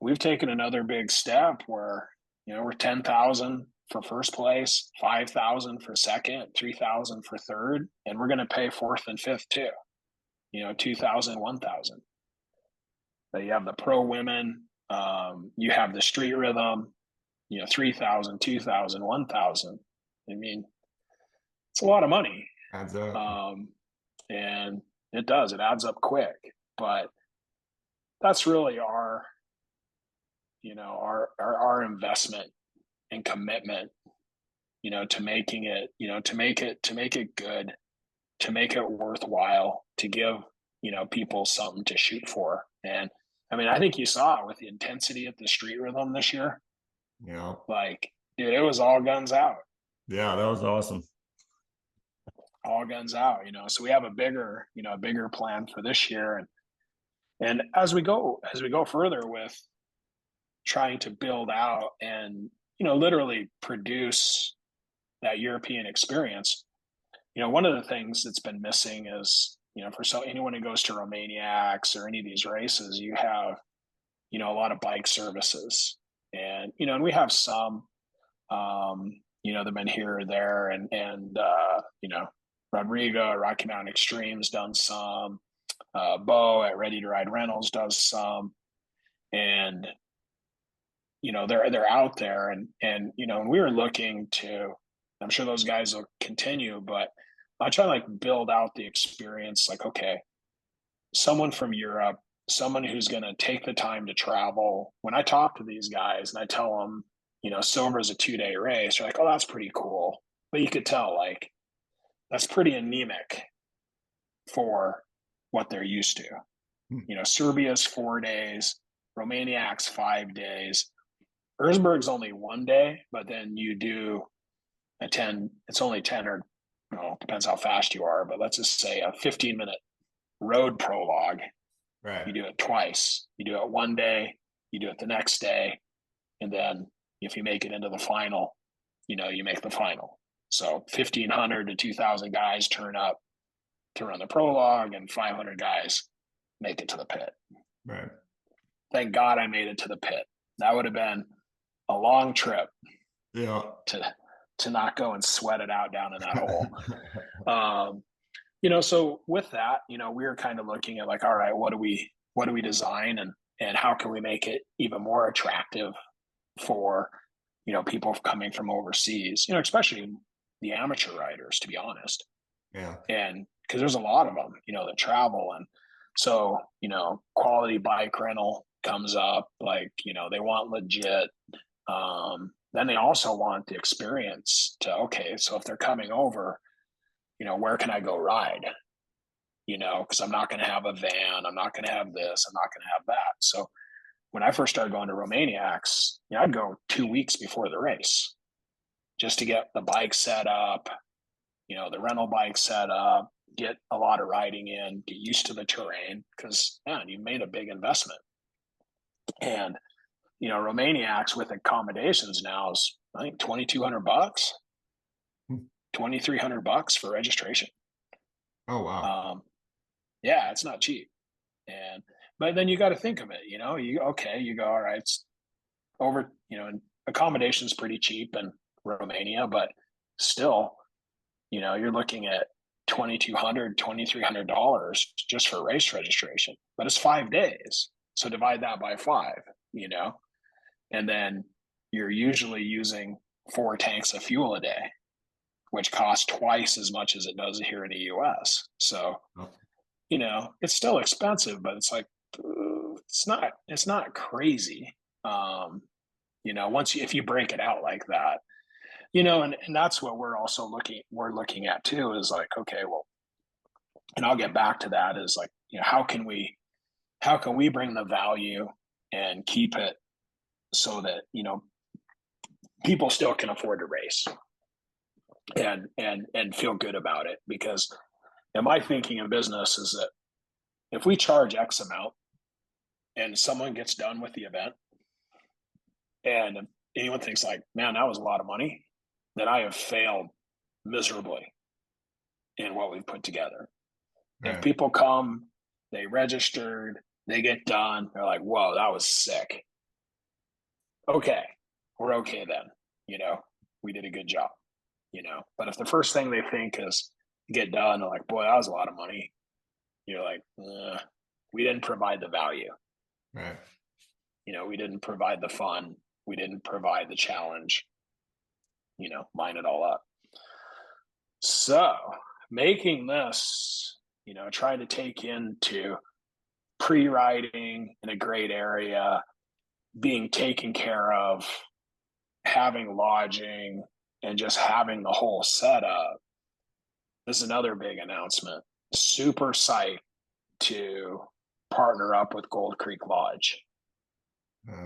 [SPEAKER 2] we've taken another big step where, you know, we're 10,000 for first place, 5,000 for second, 3,000 for third, and we're going to pay fourth and fifth too. You know, 2,000, 1,000. But you have the pro women, you have the street rhythm, you know, 3,000, 2,000, 1,000. I mean, it's a lot of money.
[SPEAKER 3] Adds up.
[SPEAKER 2] And it adds up quick. But that's really our, you know, our investment and commitment, you know, to making it, you know, to make it good, to make it worthwhile, to give, you know, people something to shoot for. And I mean, I think you saw it with the intensity at the street rhythm this year.
[SPEAKER 3] Yeah.
[SPEAKER 2] Like, dude, it was all guns out.
[SPEAKER 3] Yeah, that was awesome.
[SPEAKER 2] All guns out, you know. So we have a bigger plan for this year. And as we go further with trying to build out and, you know, literally produce that European experience, you know, one of the things that's been missing is, you know, for anyone who goes to Romaniacs or any of these races, you have, you know, a lot of bike services, and you know, and we have some, you know, they've been here or there, and you know, Rodrigo, Rocky Mountain Extremes done some, Bo at Ready to Ride Rentals does some, and you know, they're out there, and you know, and we were looking to, I'm sure those guys will continue, but I try to like build out the experience. Like, okay, someone from Europe, someone who's going to take the time to travel. When I talk to these guys and I tell them, you know, Silver is a 2-day race, they're like, oh, that's pretty cool. But you could tell, like, that's pretty anemic for what they're used to. You know, Serbia's 4 days, Romaniac's 5 days, Erzberg's only 1 day, but then you do a 10, it's only 10 or, well, depends how fast you are, but let's just say a 15-minute road prologue.
[SPEAKER 3] Right.
[SPEAKER 2] You do it twice. You do it 1 day, you do it the next day, and then if you make it into the final, you know, you make the final. So 1,500 to 2,000 guys turn up to run the prologue, and 500 guys make it to the pit.
[SPEAKER 3] Right.
[SPEAKER 2] Thank God I made it to the pit. That would have been a long trip.
[SPEAKER 3] Yeah.
[SPEAKER 2] To not go and sweat it out down in that hole. You know, so with that, you know, we were kind of looking at like, all right, what do we design, and how can we make it even more attractive for, you know, people coming from overseas, you know, especially the amateur riders, to be honest.
[SPEAKER 3] Yeah.
[SPEAKER 2] And because there's a lot of them, you know, that travel. And so, you know, quality bike rental comes up, like, you know, they want legit. Then they also want the experience to, okay, so if they're coming over, where can I go ride? Because I'm not going to have a van. I'm not going to have this. I'm not going to have that. So when I first started going to Romaniacs, I'd go 2 weeks before the race just to get the bike set up, the rental bike set up, get a lot of riding in, get used to the terrain, because, man, you made a big investment. And, Romaniacs with accommodations now is, I think, $2,200, $2,300 for registration.
[SPEAKER 3] Oh, wow.
[SPEAKER 2] Yeah, it's not cheap. But then you got to think of it, you go, all right, it's over, and accommodation's pretty cheap in Romania, but still, you're looking at $2,200, $2,300 just for race registration, but it's 5 days. So divide that by 5, and then you're usually using 4 tanks of fuel a day, which costs twice as much as it does here in the US. So, it's still expensive, but it's like, it's not crazy. If you break it out like that, and that's what we're looking at too, is like, okay, well, and I'll get back to that, is like, how can we bring the value and keep it so that, people still can afford to race and feel good about it. Because my thinking in business is that if we charge X amount and someone gets done with the event and anyone thinks like, man, that was a lot of money, then I have failed miserably in what we've put together. Right. If people come, they registered, they get done, they're like, whoa, that was sick. Okay, we're okay then. We did a good job. But if the first thing they think is get done, they're like, boy, that was a lot of money. You're like, we didn't provide the value.
[SPEAKER 3] Right.
[SPEAKER 2] We didn't provide the fun. We didn't provide the challenge. Line it all up. So making this, try to take into pre-riding in a great area, being taken care of, having lodging, and just having the whole setup. This is another big announcement. Super psyched to partner up with Gold Creek Lodge.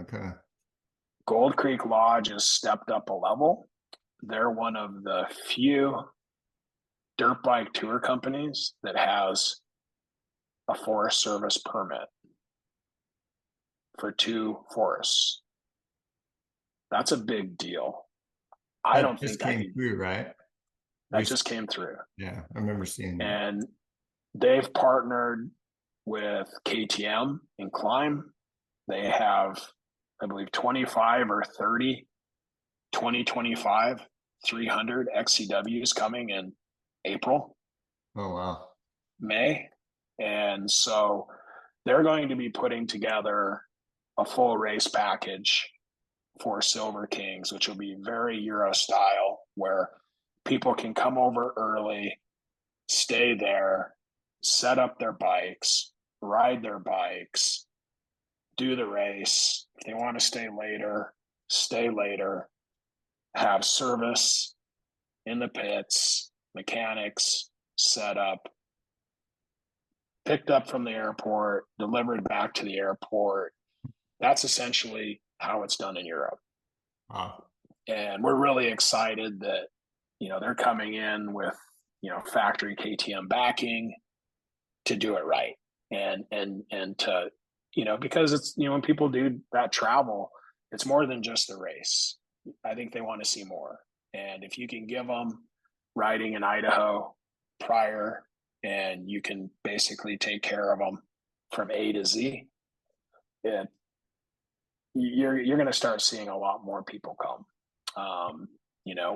[SPEAKER 3] Okay.
[SPEAKER 2] Gold Creek Lodge has stepped up a level. They're one of the few dirt bike tour companies that has a Forest Service permit for 2 forests. That's a big deal. I don't think that
[SPEAKER 3] came through, right?
[SPEAKER 2] That just came through.
[SPEAKER 3] Yeah, I remember seeing that.
[SPEAKER 2] And they've partnered with KTM in Climb. They have, I believe, 25 or 30 2025 300 XCWs coming in April.
[SPEAKER 3] Oh, wow.
[SPEAKER 2] May. And so they're going to be putting together a full race package for Silver Kings, which will be very Euro style, where people can come over early, stay there, set up their bikes, ride their bikes, do the race. If they want to stay later, have service in the pits, mechanics set up, picked up from the airport, delivered back to the airport. That's essentially how it's done in Europe.
[SPEAKER 3] Wow. And
[SPEAKER 2] we're really excited that, they're coming in with, factory KTM backing to do it right. And to, because it's, when people do that travel, it's more than just the race. I think they want to see more. And if you can give them riding in Idaho prior, and you can basically take care of them from A to Z, you're going to start seeing a lot more people come.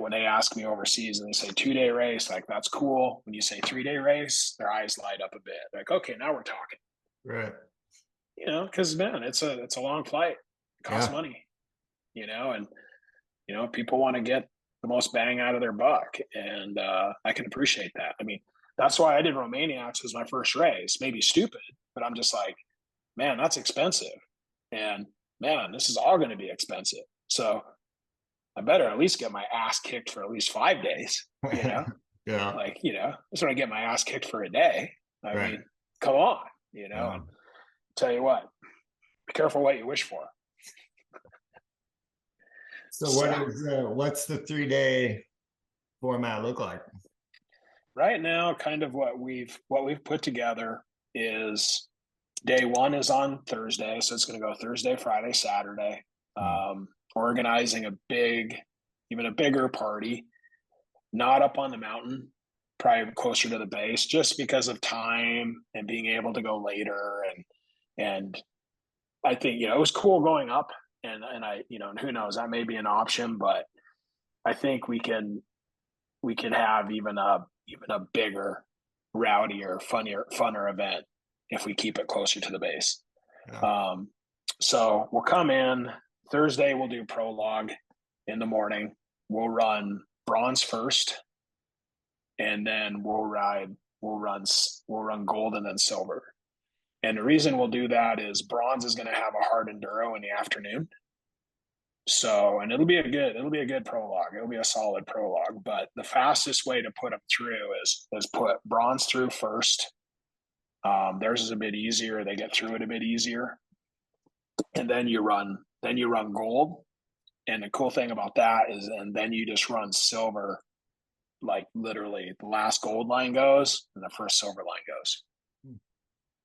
[SPEAKER 2] When they ask me overseas and they say 2-day race, like, that's cool. When you say 3-day race, their eyes light up a bit. Like, okay, now we're talking.
[SPEAKER 3] Right.
[SPEAKER 2] Because, man, it's a long flight. It costs money, and, people want to get the most bang out of their buck. And I can appreciate that. I mean, that's why I did Romaniacs as my first race. Maybe stupid, but I'm just like, man, that's expensive. And man, this is all going to be expensive. So I better at least get my ass kicked for at least 5 days,
[SPEAKER 3] Yeah.
[SPEAKER 2] Like, that's when I get my ass kicked for a day. I
[SPEAKER 3] Right.
[SPEAKER 2] mean, come on,
[SPEAKER 3] Yeah.
[SPEAKER 2] and tell you what, be careful what you wish for.
[SPEAKER 3] So what's the 3-day format look like?
[SPEAKER 2] Right now, kind of what we've put together is day one is on Thursday, so it's going to go Thursday, Friday, Saturday. Organizing even a bigger party, not up on the mountain, probably closer to the base, just because of time and being able to go later. And I think it was cool going up, and I and who knows, that may be an option, but I think we can have even a bigger, rowdier, funner event if we keep it closer to the base.
[SPEAKER 3] Yeah.
[SPEAKER 2] So we'll come in Thursday. We'll do prologue in the morning. We'll run bronze first, and then we'll run gold and then silver. And the reason we'll do that is bronze is going to have a hard enduro in the afternoon. So, and it'll be a good prologue. It'll be a solid prologue, but the fastest way to put them through is put bronze through first. Theirs is a bit easier. They get through it a bit easier. And then you run gold. And the cool thing about that is, and then you just run silver, like literally the last gold line goes and the first silver line goes.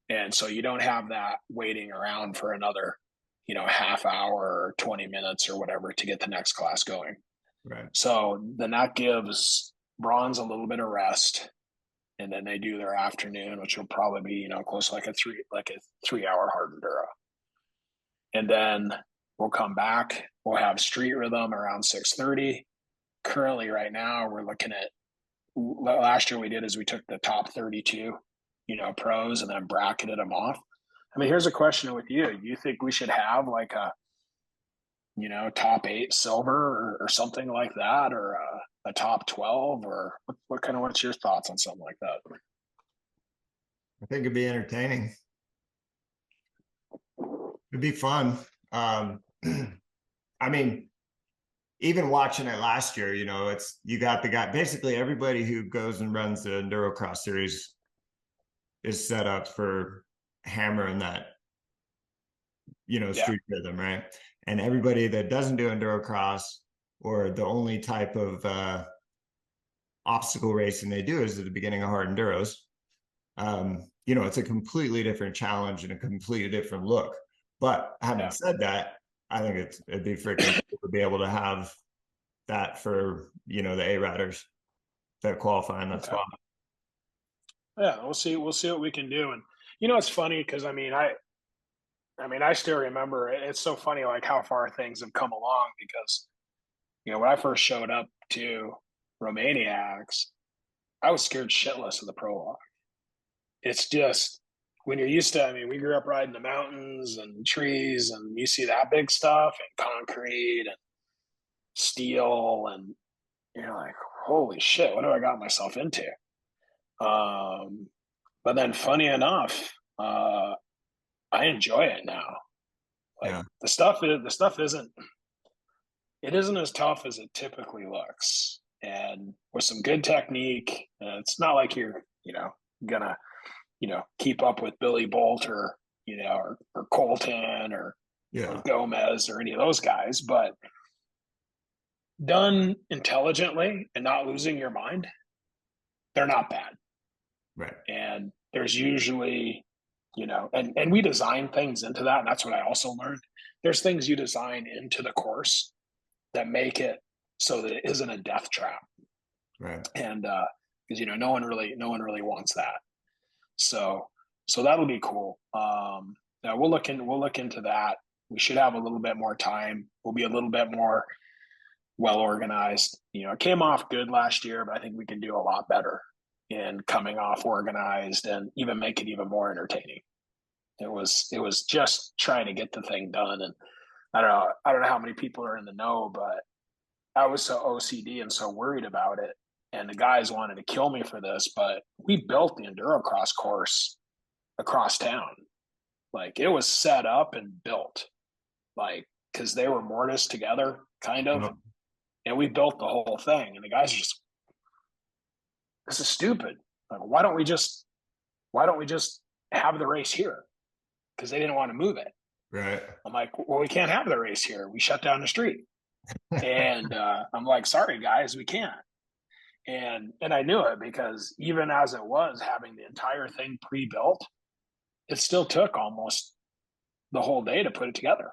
[SPEAKER 2] And so you don't have that waiting around for another, half hour or 20 minutes or whatever to get the next class going.
[SPEAKER 3] Right.
[SPEAKER 2] So then that gives bronze a little bit of rest. And then they do their afternoon, which will probably be, close to like a 3-hour hard enduro. And then we'll come back. We'll have street rhythm around 6:30. Currently, right now, we're looking at, last year we did is we took the top 32, pros and then bracketed them off. I mean, here's a question with you. Do you think we should have like a, top 8 silver or something like that, or a top 12, or what's your thoughts on something like that?
[SPEAKER 3] I think it'd be entertaining. It'd be fun. I mean, even watching it last year, you got the guy, basically everybody who goes and runs the Enduro Cross Series is set up for hammering that, street rhythm, right? And everybody that doesn't do Enduro Cross, or the only type of obstacle racing they do is at the beginning of hard enduros, it's a completely different challenge and a completely different look. But having said that, I think it'd be freaking cool to be able to have that for, the A-riders that qualify in that spot.
[SPEAKER 2] Yeah, we'll see what we can do. And it's funny because I still remember, it's so funny like how far things have come along, because when I first showed up to Romaniacs, I was scared shitless of the prologue. It's just, when you're used to, we grew up riding the mountains and trees, and you see that big stuff and concrete and steel, and you're like, holy shit, what have I got myself into? But then funny enough, I enjoy it now. Like the stuff isn't as tough as it typically looks. And with some good technique, it's not like you're, gonna, keep up with Billy Bolt or Colton or Gomez or any of those guys, but done intelligently and not losing your mind, they're not bad.
[SPEAKER 3] Right.
[SPEAKER 2] And there's usually, and we design things into that. And that's what I also learned. There's things you design into the course that make it so that it isn't a death trap.
[SPEAKER 3] Right.
[SPEAKER 2] And because no one really wants that. So that'll be cool. We'll look into that. We should have a little bit more time. We'll be a little bit more well organized. It came off good last year, but I think we can do a lot better in coming off organized and even make it even more entertaining. It was just trying to get the thing done. And I don't know how many people are in the know, but I was so OCD and so worried about it. And the guys wanted to kill me for this, but we built the Enduro Cross course across town. Like, it was set up and built, like, because they were mortised together, kind of. And we built the whole thing. And the guys just, this is stupid. Like, why don't we just have the race here? Because they didn't want to move it.
[SPEAKER 3] Right.
[SPEAKER 2] I'm like, well, we can't have the race here. We shut down the street. And I'm like, sorry guys, we can't. And I knew it, because even as it was having the entire thing pre-built, it still took almost the whole day to put it together.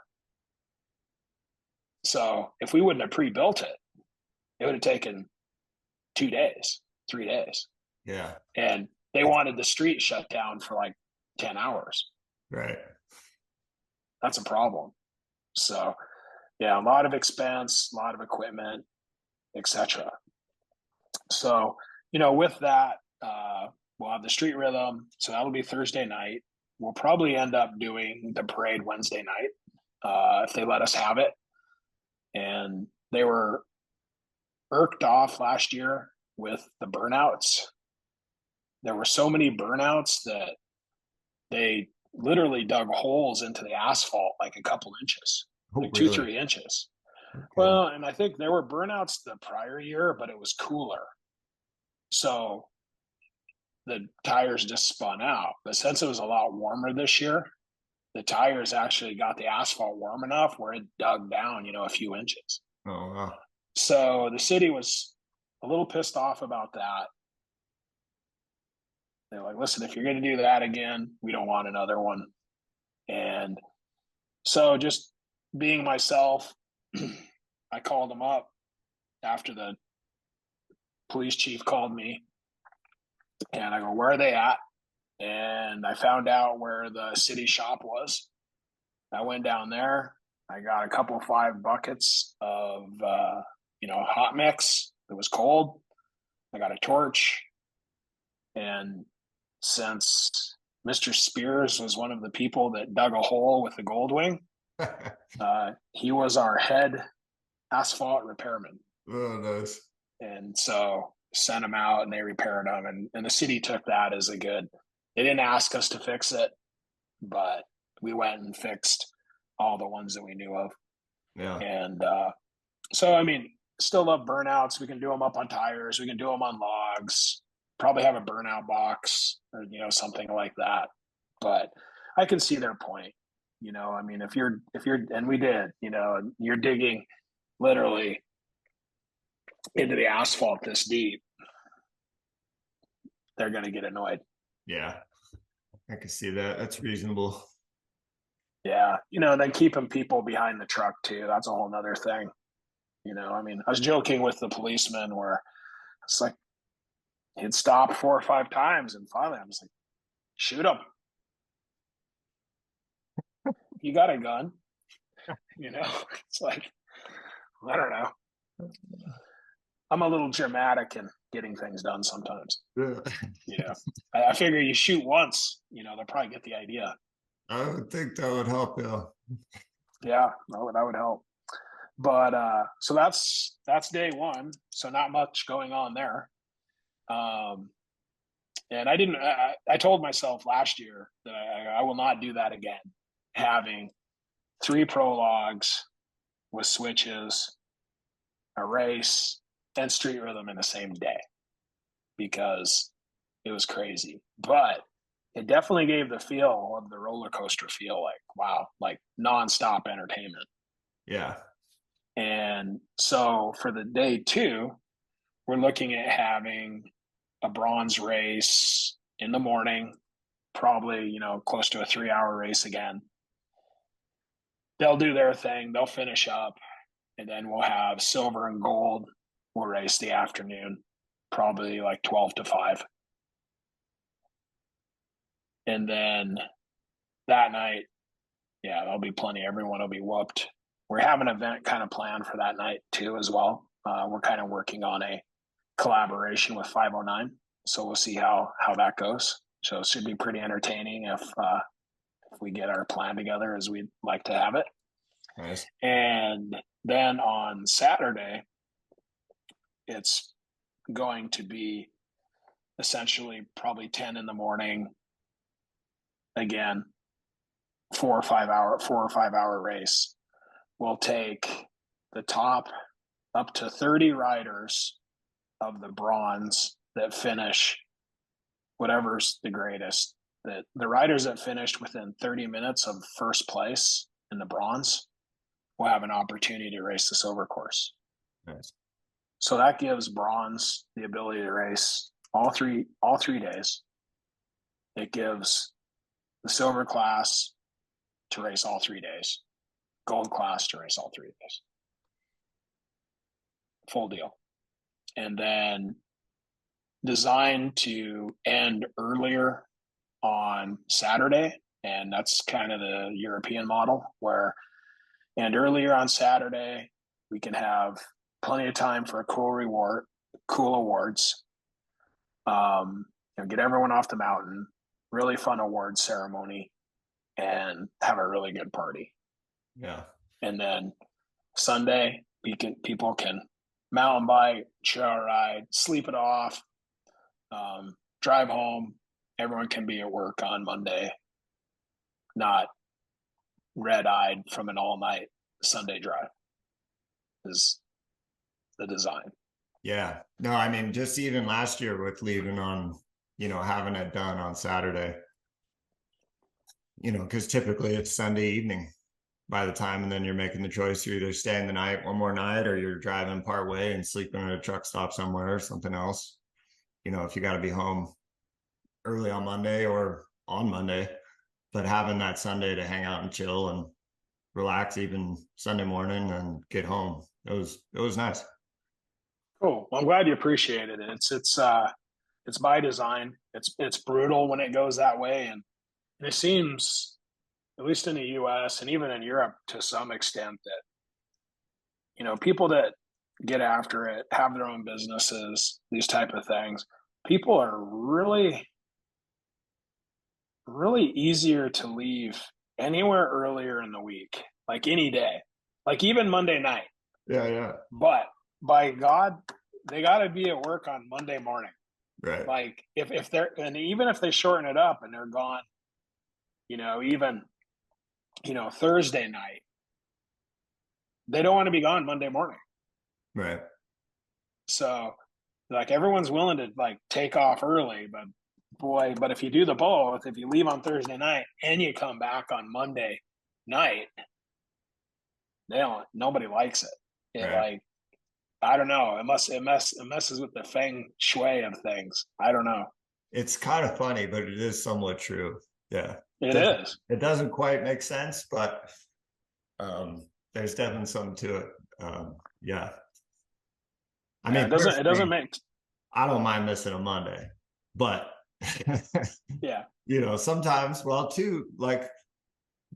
[SPEAKER 2] So if we wouldn't have pre-built it, it would have taken 2 days, 3 days.
[SPEAKER 3] Yeah.
[SPEAKER 2] And they wanted the street shut down for like 10 hours.
[SPEAKER 3] Right.
[SPEAKER 2] That's a problem. So yeah, a lot of expense, a lot of equipment, etc. So, with that, we'll have the street rhythm. So that'll be Thursday night. We'll probably end up doing the parade Wednesday night, if they let us have it. And they were irked off last year with the burnouts. There were so many burnouts that they literally dug holes into the asphalt like a couple inches, like
[SPEAKER 3] really?
[SPEAKER 2] 2-3 inches.
[SPEAKER 3] Okay.
[SPEAKER 2] Well, and I think there were burnouts the prior year, but it was cooler. So the tires just spun out. But since it was a lot warmer this year, the tires actually got the asphalt warm enough where it dug down, a few inches.
[SPEAKER 3] Oh, wow.
[SPEAKER 2] So the city was a little pissed off about that. They're like, listen, if you're going to do that again, we don't want another one. And so, just being myself, I called them up after the police chief called me, and I go, where are they at? And I found out where the city shop was. I went down there. I got a couple of 5 buckets of, hot mix. It was cold. I got a torch. And since Mr. Spears was one of the people that dug a hole with the Goldwing, he was our head asphalt repairman.
[SPEAKER 3] Oh, nice.
[SPEAKER 2] And so sent him out, and they repaired them. And the city took that as a good. They didn't ask us to fix it, but we went and fixed all the ones that we knew of.
[SPEAKER 3] Yeah.
[SPEAKER 2] And so, still love burnouts. We can do them up on tires. We can do them on logs. Probably have a burnout box or, something like that. But I can see their point. If you're, and we did, you're digging literally into the asphalt this deep, they're going to get annoyed.
[SPEAKER 3] Yeah. I can see that. That's reasonable.
[SPEAKER 2] Yeah. Then keeping people behind the truck too. That's a whole nother thing. I was joking with the policeman where it's like, he'd stop 4 or 5 times, and finally I was like, shoot him. You got a gun? It's like, I don't know. I'm a little dramatic in getting things done sometimes. I figure you shoot once, they'll probably get the idea.
[SPEAKER 3] I would think that would help, yeah.
[SPEAKER 2] Yeah, that would help. But so that's day one. So not much going on there. And I told myself last year that I will not do that again. Having 3 prologues with switches, a race, and street rhythm in the same day, because it was crazy. But it definitely gave the feel of the roller coaster feel, like, wow, like nonstop entertainment.
[SPEAKER 3] Yeah.
[SPEAKER 2] And so for the day 2, we're looking at having a bronze race in the morning, probably, close to a 3-hour race again. They'll do their thing. They'll finish up, and then we'll have silver and gold. We'll race the afternoon, probably like 12 to 5. And then that night, yeah, there'll be plenty. Everyone will be whooped. We're having an event kind of planned for that night too as well. We're kind of working on a collaboration with 509. So we'll see how that goes. So it should be pretty entertaining if we get our plan together as we'd like to have it.
[SPEAKER 3] Nice.
[SPEAKER 2] And then on Saturday, it's going to be essentially probably 10 in the morning. Again, 4 or 5 hour race. We'll take the top up to 30 riders of the bronze that finish whatever's the greatest, that the riders that finished within 30 minutes of first place in the bronze will have an opportunity to race the silver course.
[SPEAKER 3] Nice.
[SPEAKER 2] So that gives bronze the ability to race all three days. It gives the silver class to race all 3 days, gold class to race all 3 days. Full deal. And then designed to end earlier on Saturday. And that's kind of the European model, where and earlier on Saturday, we can have plenty of time for a cool awards. Get everyone off the mountain, really fun awards ceremony, and have a really good party.
[SPEAKER 3] Yeah.
[SPEAKER 2] And then Sunday, people can mountain bike, trail ride, sleep it off, drive home. Everyone can be at work on Monday, not red-eyed from an all-night Sunday drive is the design.
[SPEAKER 3] Yeah. No, I mean, just even last year with leaving on, having it done on Saturday, because typically it's Sunday evening by the time, and then you're making the choice. You're either staying the night, one more night, or you're driving part way and sleeping at a truck stop somewhere or something else. If you got to be home early on Monday or on Monday, but having that Sunday to hang out and chill and relax, even Sunday morning, and get home. It was nice.
[SPEAKER 2] Cool. Well, I'm glad you appreciated it. It's by design. It's brutal when it goes that way, and it seems, at least in the U.S. and even in Europe to some extent, that people that get after it, have their own businesses, these type of things, people are really, really easier to leave anywhere earlier in the week, like any day, like even Monday night.
[SPEAKER 3] Yeah.
[SPEAKER 2] But by God, they got to be at work on Monday morning.
[SPEAKER 3] Right.
[SPEAKER 2] Like if they're, and even if they shorten it up and they're gone, even, Thursday night, they don't want to be gone Monday morning.
[SPEAKER 3] Right.
[SPEAKER 2] So like everyone's willing to like take off early, but if you do the both, if you leave on Thursday night and you come back on Monday night, nobody likes it. It
[SPEAKER 3] Right.
[SPEAKER 2] like, I don't know. It messes with the feng shui of things. I don't know.
[SPEAKER 3] It's kind of funny, but it is somewhat true. Yeah.
[SPEAKER 2] It is.
[SPEAKER 3] It doesn't quite make sense, but there's definitely something to it. Yeah. I mean,
[SPEAKER 2] it doesn't make.
[SPEAKER 3] I don't mind missing a Monday, but
[SPEAKER 2] Yeah.
[SPEAKER 3] Sometimes, well, too, like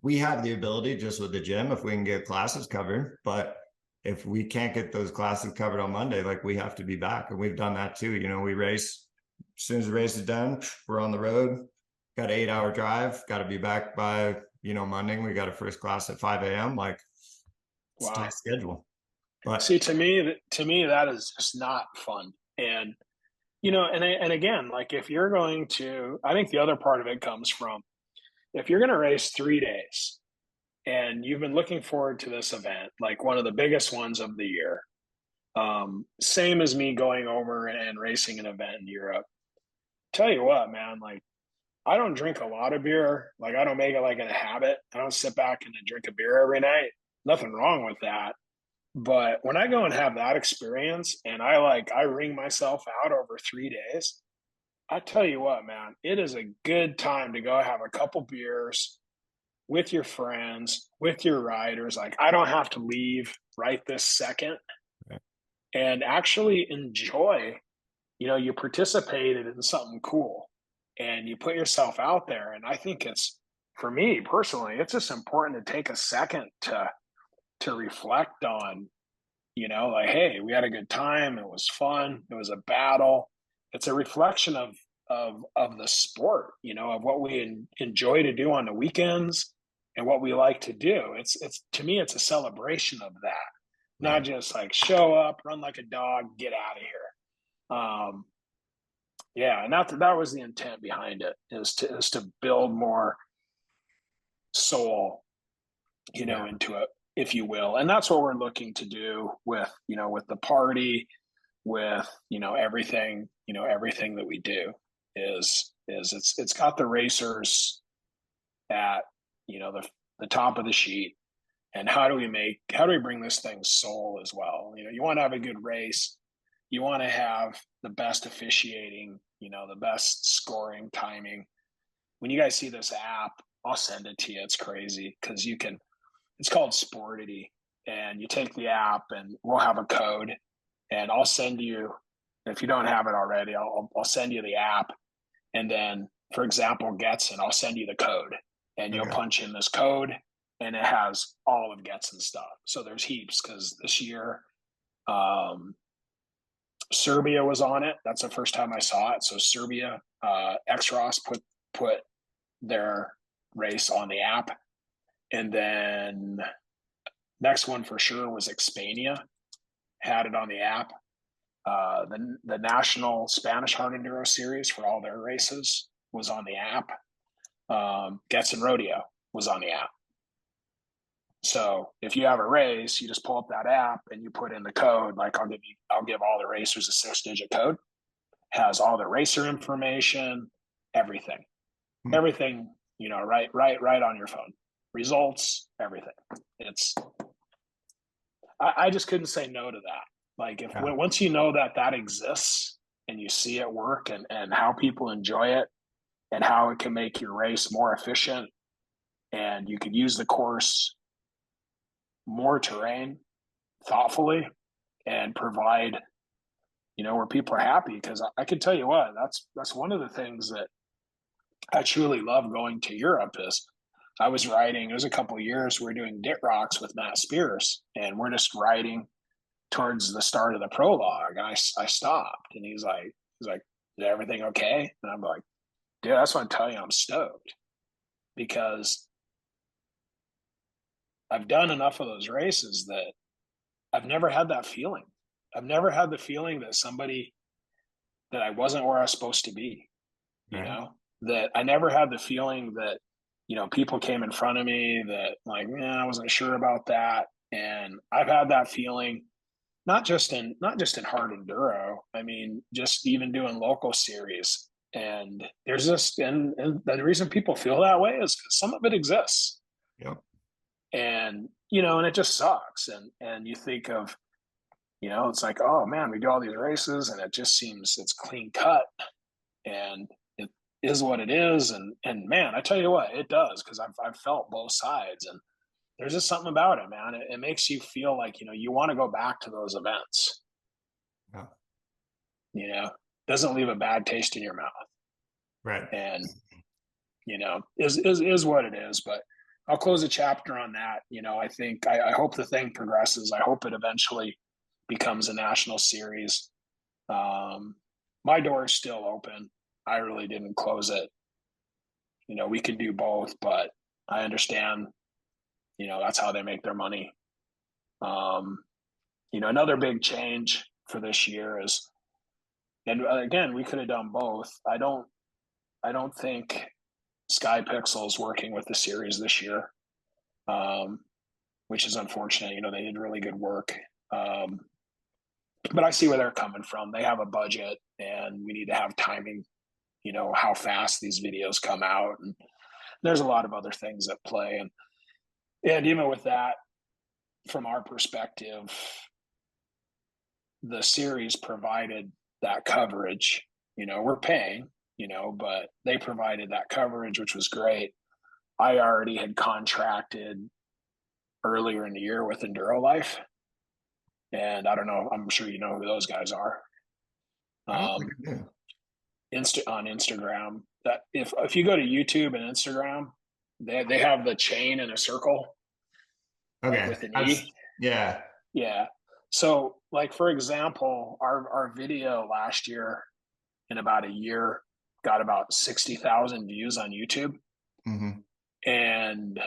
[SPEAKER 3] we have the ability just with the gym if we can get classes covered, but if we can't get those classes covered on Monday, like we have to be back, and we've done that too. We race as soon as the race is done, we're on the road. Got an 8-hour drive. Got to be back by Monday. We got a first class at 5 a.m. Like, it's a tight schedule. But
[SPEAKER 2] see, to me, that is just not fun. And and again, like if you're going to, I think the other part of it comes from if you're going to race 3 days and you've been looking forward to this event, like one of the biggest ones of the year, same as me going over and racing an event in Europe. Tell you what, man, like I don't drink a lot of beer. Like I don't make it like a habit. I don't sit back and drink a beer every night. Nothing wrong with that. But when I go and have that experience and I wring myself out over 3 days, I tell you what, man, it is a good time to go have a couple beers with your friends, with your riders. Like I don't have to leave right this second, and actually enjoy, you participated in something cool and you put yourself out there. And I think it's, for me personally, it's just important to take a second to reflect on, like, hey, we had a good time. It was fun. It was a battle. It's a reflection of the sport, of what we enjoy to do on the weekends and what we like to do. It's to me, it's a celebration of that, not just like show up, run like a dog, get out of here. Yeah, and that was the intent behind it, is to build more soul, into it, if you will. And that's what we're looking to do with the party, with, everything, everything that we do is it's got the racers at, the top of the sheet. And how do we bring this thing soul as well? You want to have a good race. You want to have the best officiating, the best scoring, timing. When you guys see this app, I'll send it to you. It's crazy because it's called Sportity. And you take the app and we'll have a code and I'll send you, if you don't have it already, I'll send you the app. And then, for example, Getson, I'll send you the code and you'll punch in this code and it has all of Getson stuff. So there's heaps because this year, Serbia was on it. That's the first time I saw it. So Serbia, X-Ross put their race on the app. And then next one for sure was Xpania, had it on the app. The national Spanish Hard Enduro Series for all their races was on the app. Getson Rodeo was on the app. So if you have a race, you just pull up that app and you put in the code. Like I'll give all the racers a 6-digit code. Has all the racer information, everything, everything. Right on your phone. Results, everything. I just couldn't say no to that. Like once you know that exists and you see it work and how people enjoy it and how it can make your race more efficient and you could use the course more terrain thoughtfully and provide, where people are happy. Because I can tell you what, that's one of the things that I truly love going to Europe is I was riding, it was a couple of years, we were doing Dit Rocks with Matt Spears and we're just riding towards the start of the prologue. And I stopped and he's like, is everything okay? And I'm like, dude, that's what I'm telling you. I'm stoked because I've done enough of those races that I've never had that feeling. I've never had the feeling that I wasn't where I was supposed to be, that I never had the feeling that, people came in front of me that like, I wasn't sure about that. And I've had that feeling, not just in hard enduro. I mean, just even doing local series. And there's this, and the reason people feel that way is because some of it exists.
[SPEAKER 3] Yep.
[SPEAKER 2] And, and it just sucks. And you think of, it's like, oh man, we do all these races and it just seems it's clean cut and it is what it is. And man, I tell you what, it does. Cause I've felt both sides and there's just something about it, man. It makes you feel like, you want to go back to those events. Yeah. Doesn't leave a bad taste in your mouth.
[SPEAKER 3] Right.
[SPEAKER 2] And, is what it is, but I'll close a chapter on that. I think, I hope the thing progresses. I hope it eventually becomes a national series. My door is still open. I really didn't close it. We can do both, but I understand, that's how they make their money. Another big change for this year is, and again, we could have done both. I don't think Sky Pixel's working with the series this year, which is unfortunate. They did really good work. But I see where they're coming from. They have a budget and we need to have timing, how fast these videos come out. And there's a lot of other things at play. And even with that, from our perspective, the series provided that coverage. We're paying, but they provided that coverage, which was great. I already had contracted earlier in the year with Enduro Life. And I don't know, I'm sure you know who those guys are. On Instagram. That if you go to YouTube and Instagram, they have the chain in a circle.
[SPEAKER 3] Okay.
[SPEAKER 2] Like with an E.
[SPEAKER 3] Yeah.
[SPEAKER 2] Yeah. So like, for example, our video last year in about a year got about 60,000 views on YouTube.
[SPEAKER 3] Mm-hmm.
[SPEAKER 2] And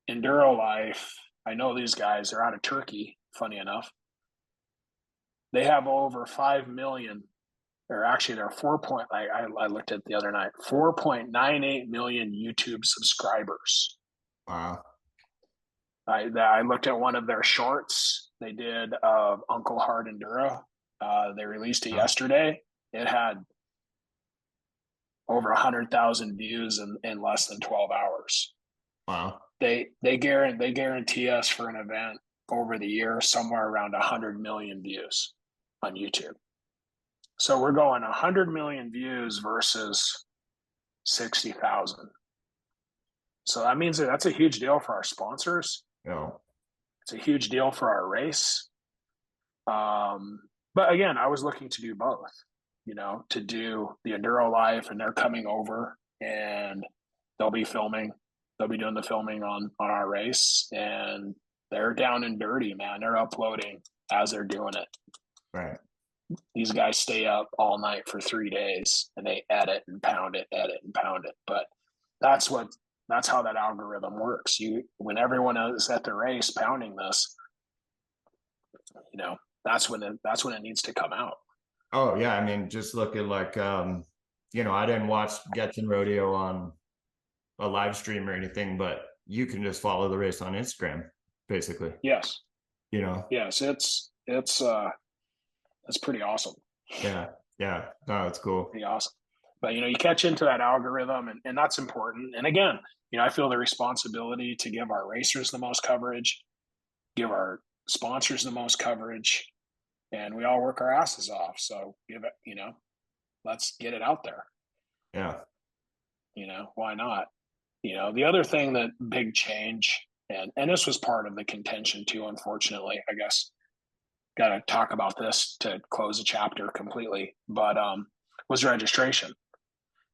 [SPEAKER 2] Enduro Life, I know these guys are out of Turkey, funny enough. They have over 5 million, or actually they're I looked at the other night, 4.98 million YouTube subscribers.
[SPEAKER 3] Wow.
[SPEAKER 2] I looked at one of their shorts they did of Uncle Hard Enduro. They released it yesterday. It had over 100,000 views in less than 12 hours.
[SPEAKER 3] Wow.
[SPEAKER 2] They guarantee us for an event over the year somewhere around 100 million views on YouTube. So we're going 100 million views versus 60,000. So that means that's a huge deal for our sponsors.
[SPEAKER 3] Yeah.
[SPEAKER 2] It's a huge deal for our race. But again, I was looking to do both, to do the Enduro Life, and they're coming over and they'll be filming. They'll be doing the filming on our race, and they're down and dirty, man. They're uploading as they're doing it.
[SPEAKER 3] Right.
[SPEAKER 2] These guys stay up all night for 3 days and they edit and pound it. But that's how that algorithm works. When everyone is at the race pounding this, that's when it needs to come out.
[SPEAKER 3] Oh yeah, I mean, just look at like I didn't watch Getson Rodeo on a live stream or anything, but you can just follow the race on Instagram, basically.
[SPEAKER 2] Yes.
[SPEAKER 3] Yes,
[SPEAKER 2] it's pretty awesome.
[SPEAKER 3] Yeah. No, it's cool.
[SPEAKER 2] Pretty awesome. But you catch into that algorithm, and that's important. And again, I feel the responsibility to give our racers the most coverage, give our sponsors the most coverage, and we all work our asses off. So let's get it out there.
[SPEAKER 3] Yeah.
[SPEAKER 2] Why not? The other thing, that big change, and this was part of the contention too, unfortunately, I guess, got to talk about this to close the chapter completely, but was registration.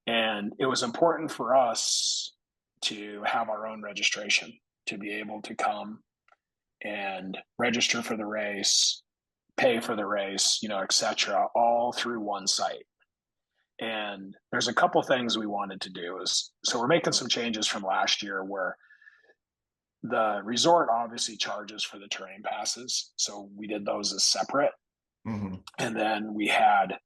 [SPEAKER 2] And it was important for us to have our own registration, to be able to come and register for the race, pay for the race, etc., all through one site. And there's a couple things we wanted to do. So we're making some changes from last year, where the resort obviously charges for the terrain passes. So we did those as separate.
[SPEAKER 3] Mm-hmm.
[SPEAKER 2] And then we had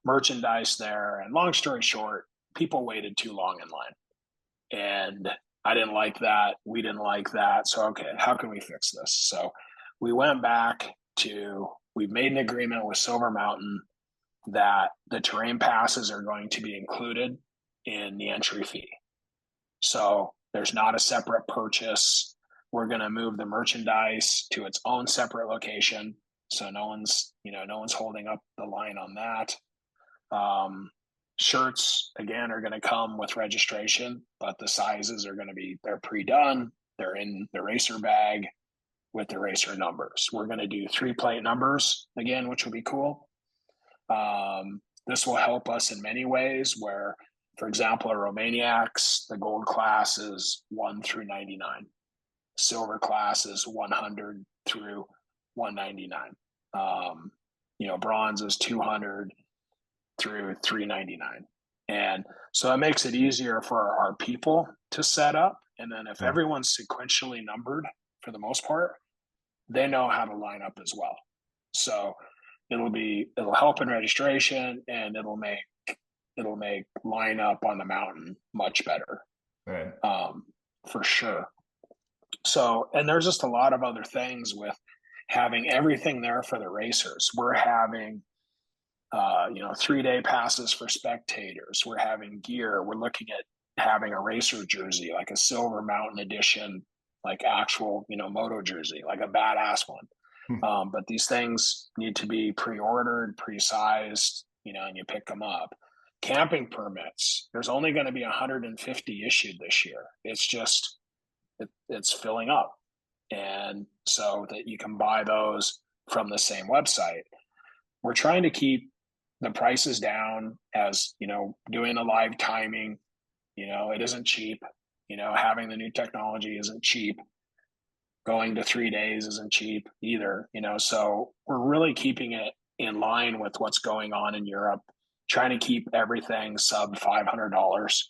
[SPEAKER 2] merchandise there. And long story short, people waited too long in line. And I didn't like that. We didn't like that. So, okay, how can we fix this? So we went back we made an agreement with Silver Mountain that the terrain passes are going to be included in the entry fee. So there's not a separate purchase. We're going to move the merchandise to its own separate location. So no one's holding up the line on that. Shirts, again, are going to come with registration, but the sizes are going to they're pre-done. They're in the racer bag with the racer numbers. We're going to do 3-plate numbers again, which will be cool. This will help us in many ways, where, for example, a Romaniacs, the gold class is 1 through 99. Silver class is 100 through 199. Bronze is 200 through 399. And so it makes it easier for our people to set up. And then if everyone's sequentially numbered, for the most part, they know how to line up as well. So it'll help in registration, and it'll make line up on the mountain much better.
[SPEAKER 3] Right.
[SPEAKER 2] For sure. So, and there's just a lot of other things with having everything there for the racers. We're having 3-day passes for spectators. We're having gear. We're looking at having a racer jersey, like a Silver Mountain edition, like actual, moto jersey, like a badass one. But these things need to be pre-ordered, pre-sized, and you pick them up. Camping permits, there's only going to be 150 issued this year. It's just, it's filling up. And so that you can buy those from the same website. We're trying to keep the prices down, as, doing a live timing, it isn't cheap. Having the new technology isn't cheap. Going to 3 days isn't cheap either, so we're really keeping it in line with what's going on in Europe, trying to keep everything sub $500,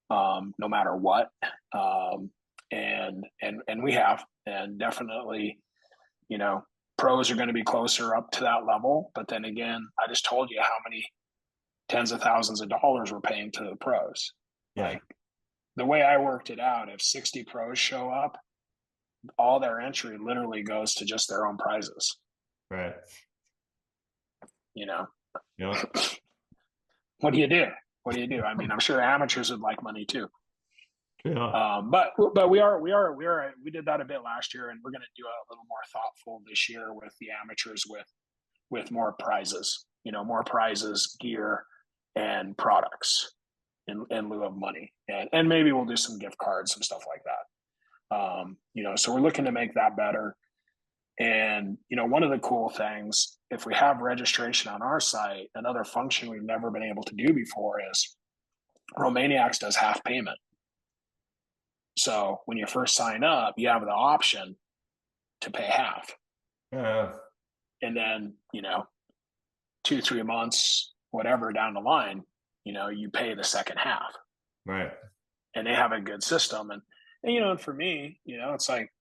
[SPEAKER 2] no matter what. And we have, and definitely, pros are going to be closer up to that level. But then again, I just told you how many tens of thousands of dollars we're paying to the pros.
[SPEAKER 3] Yeah.
[SPEAKER 2] Like, the way I worked it out, if 60 pros show up, all their entry literally goes to just their own prizes.
[SPEAKER 3] Right.
[SPEAKER 2] you know,
[SPEAKER 3] Yeah.
[SPEAKER 2] what do you do? What do you do? I mean, I'm sure amateurs would like money too.
[SPEAKER 3] Yeah.
[SPEAKER 2] But we did that a bit last year, and we're going to do a little more thoughtful this year with the amateurs with more prizes, more prizes, gear, and products in lieu of money, and maybe we'll do some gift cards, some stuff like that. So we're looking to make that better. And one of the cool things, if we have registration on our site, another function we've never been able to do before is Romaniacs does half payment. So when you first sign up, you have the option to pay half. And then, 2-3 months, whatever down the line, you pay the second half.
[SPEAKER 3] Right.
[SPEAKER 2] And they have a good system. And for me, it's like,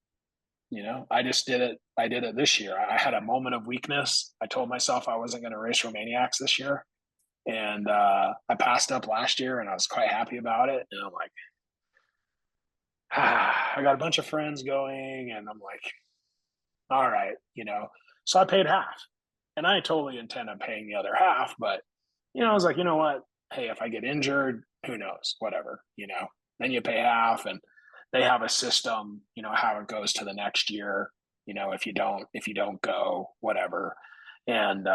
[SPEAKER 2] I just did it. I did it this year. I had a moment of weakness. I told myself I wasn't going to race Romaniacs this year. And I passed up last year, and I was quite happy about it. And I'm like, I got a bunch of friends going, and I'm like, all right, so I paid half, and I totally intend on paying the other half. But, I was like, you know what? Hey, if I get injured, who knows, whatever, then you pay half, and they have a system, how it goes to the next year, if you don't go, whatever. And,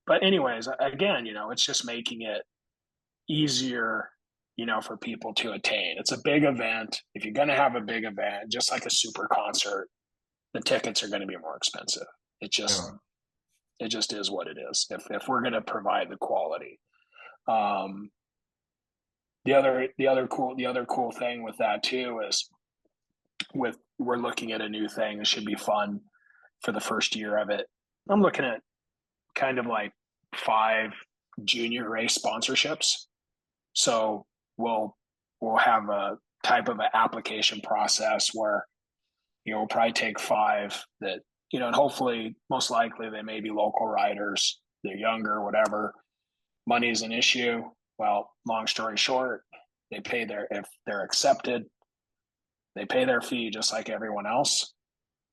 [SPEAKER 2] but anyways, again, it's just making it easier, for people to attain. It's a big event. If you're going to have a big event, just like a super concert, the tickets are going to be more expensive. It just is what it is. If we're going to provide the quality. The other cool thing with that too is we're looking at a new thing. It should be fun for the first year of it. I'm looking at kind of like 5 junior race sponsorships. So we'll have a type of an application process where, we'll probably take 5 that, and hopefully most likely they may be local riders. They're younger, whatever. Money is an issue. Well, long story short, if they're accepted, they pay their fee just like everyone else,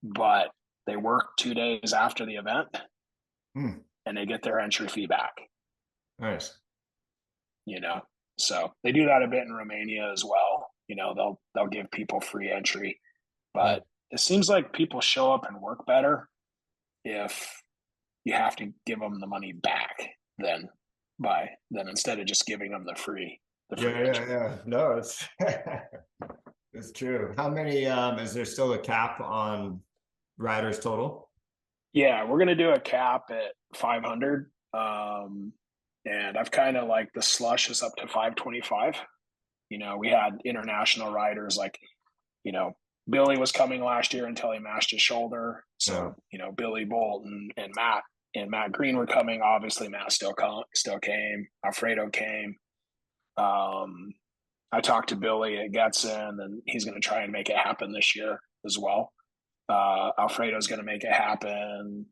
[SPEAKER 2] but they work 2 days after the event and they get their entry fee back.
[SPEAKER 3] Nice.
[SPEAKER 2] So they do that a bit in Romania as well. They'll give people free entry, but it seems like people show up and work better if you have to give them the money back than instead of just giving them the free.
[SPEAKER 3] Yeah. No, it's it's true. How many? Is there still a cap on riders total?
[SPEAKER 2] Yeah, we're gonna do a cap at 500. And I've kind of like the slush is up to 525. We had international riders like, Billy was coming last year until he mashed his shoulder. So, Billy Bolt and Matt Green were coming. Obviously, Matt still came. Alfredo came. I talked to Billy at Getson, and he's going to try and make it happen this year as well. Alfredo's going to make it happen.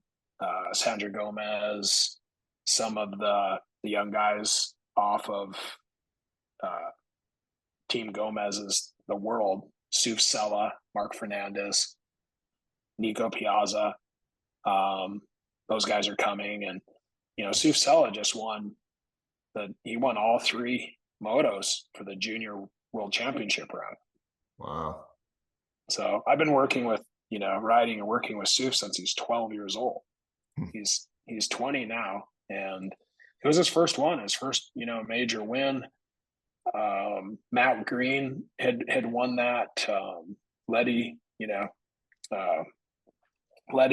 [SPEAKER 2] Sandra Gomez, some of the young guys off of Team Gomez's the world, Suf Sella, Mark Fernandez, Nico Piazza. Those guys are coming, and Suf Sella just won all 3 motos for the junior world championship round.
[SPEAKER 3] Wow.
[SPEAKER 2] So I've been working with riding and working with Suf since he's 12 years old. He's 20 now, and it was his first major win. Matt Green had won that. Letty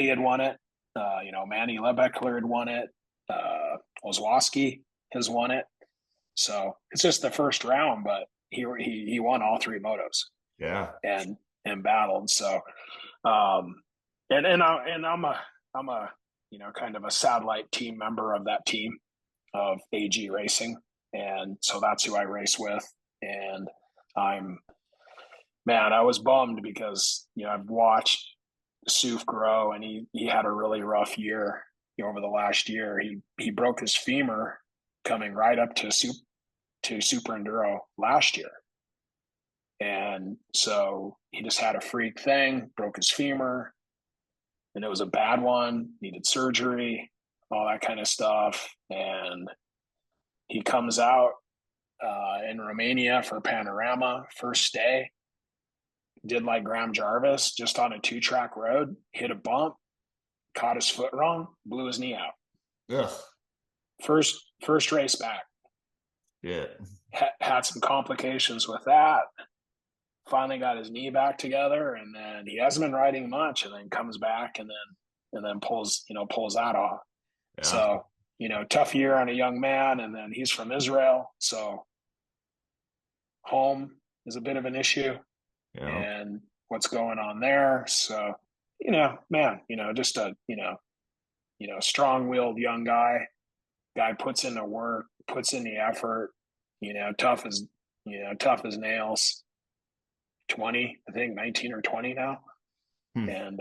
[SPEAKER 2] had won it. Manny Lebeckler had won it. Ozlowski has won it. So it's just the first round, but he won all 3 motos.
[SPEAKER 3] Yeah.
[SPEAKER 2] And battled. So, and I'm a kind of a satellite team member of that team of AG Racing. And so that's who I race with. And I was bummed because, I've watched Suf grow, and he had a really rough year over the last year. He broke his femur coming right up to Super Enduro last year. And so he just had a freak thing, broke his femur, and it was a bad one, needed surgery. all that kind of stuff. And he comes out in Romania for Panorama first day, did like Graham Jarvis just on a 2-track road, hit a bump, caught his foot wrong, blew his knee out.
[SPEAKER 3] Ugh.
[SPEAKER 2] First race back.
[SPEAKER 3] Yeah.
[SPEAKER 2] Had some complications with that. Finally got his knee back together, and then he hasn't been riding much, and then comes back and then pulls that off.
[SPEAKER 3] Yeah.
[SPEAKER 2] So, tough year on a young man, and then he's from Israel, so home is a bit of an issue.
[SPEAKER 3] Yeah.
[SPEAKER 2] And what's going on there. So, just a, strong-willed young guy puts in the work, puts in the effort, tough as nails. 20, I think 19 or 20 now. And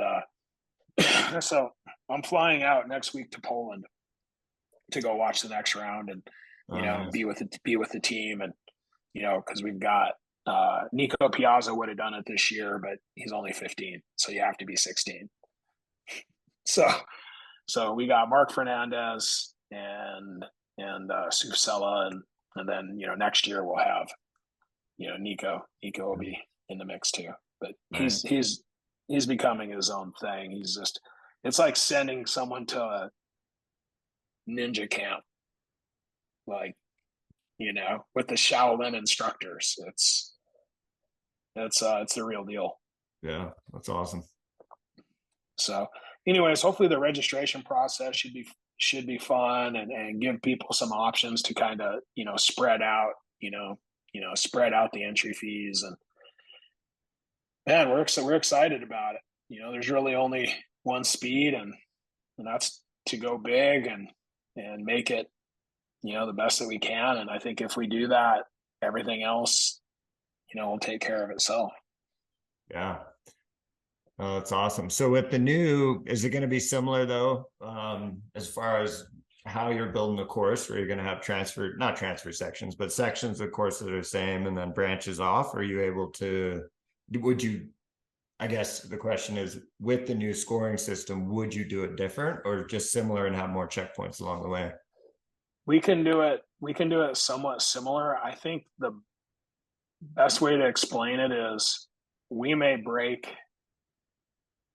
[SPEAKER 2] so I'm flying out next week to Poland to go watch the next round and,
[SPEAKER 3] nice.
[SPEAKER 2] be with the team. And, because we've got Nico Piazza would have done it this year, but he's only 15. So you have to be 16. So we got Mark Fernandez and Suf Sella, and then, next year we'll have, Nico will be in the mix too. But
[SPEAKER 3] Nice.
[SPEAKER 2] he's becoming his own thing. He's just, it's like sending someone to a ninja camp, like, with the Shaolin instructors. It's the real deal.
[SPEAKER 3] Yeah, that's awesome.
[SPEAKER 2] So anyways, hopefully the registration process should be fun and give people some options to kind of, spread out, spread out the entry fees. And man, we're excited about it. There's really only one speed, and that's to go big and make it, the best that we can. And I think if we do that, everything else, will take care of itself.
[SPEAKER 3] Yeah. Oh, that's awesome. So with the new, is it going to be similar though, as far as how you're building the course, where you're going to have not transfer sections, but sections of course that are the same and then branches off? Are you able to, I guess the question is, with the new scoring system, would you do it different or just similar and have more checkpoints along the way?
[SPEAKER 2] We can do it somewhat similar. I think the best way to explain it is we may break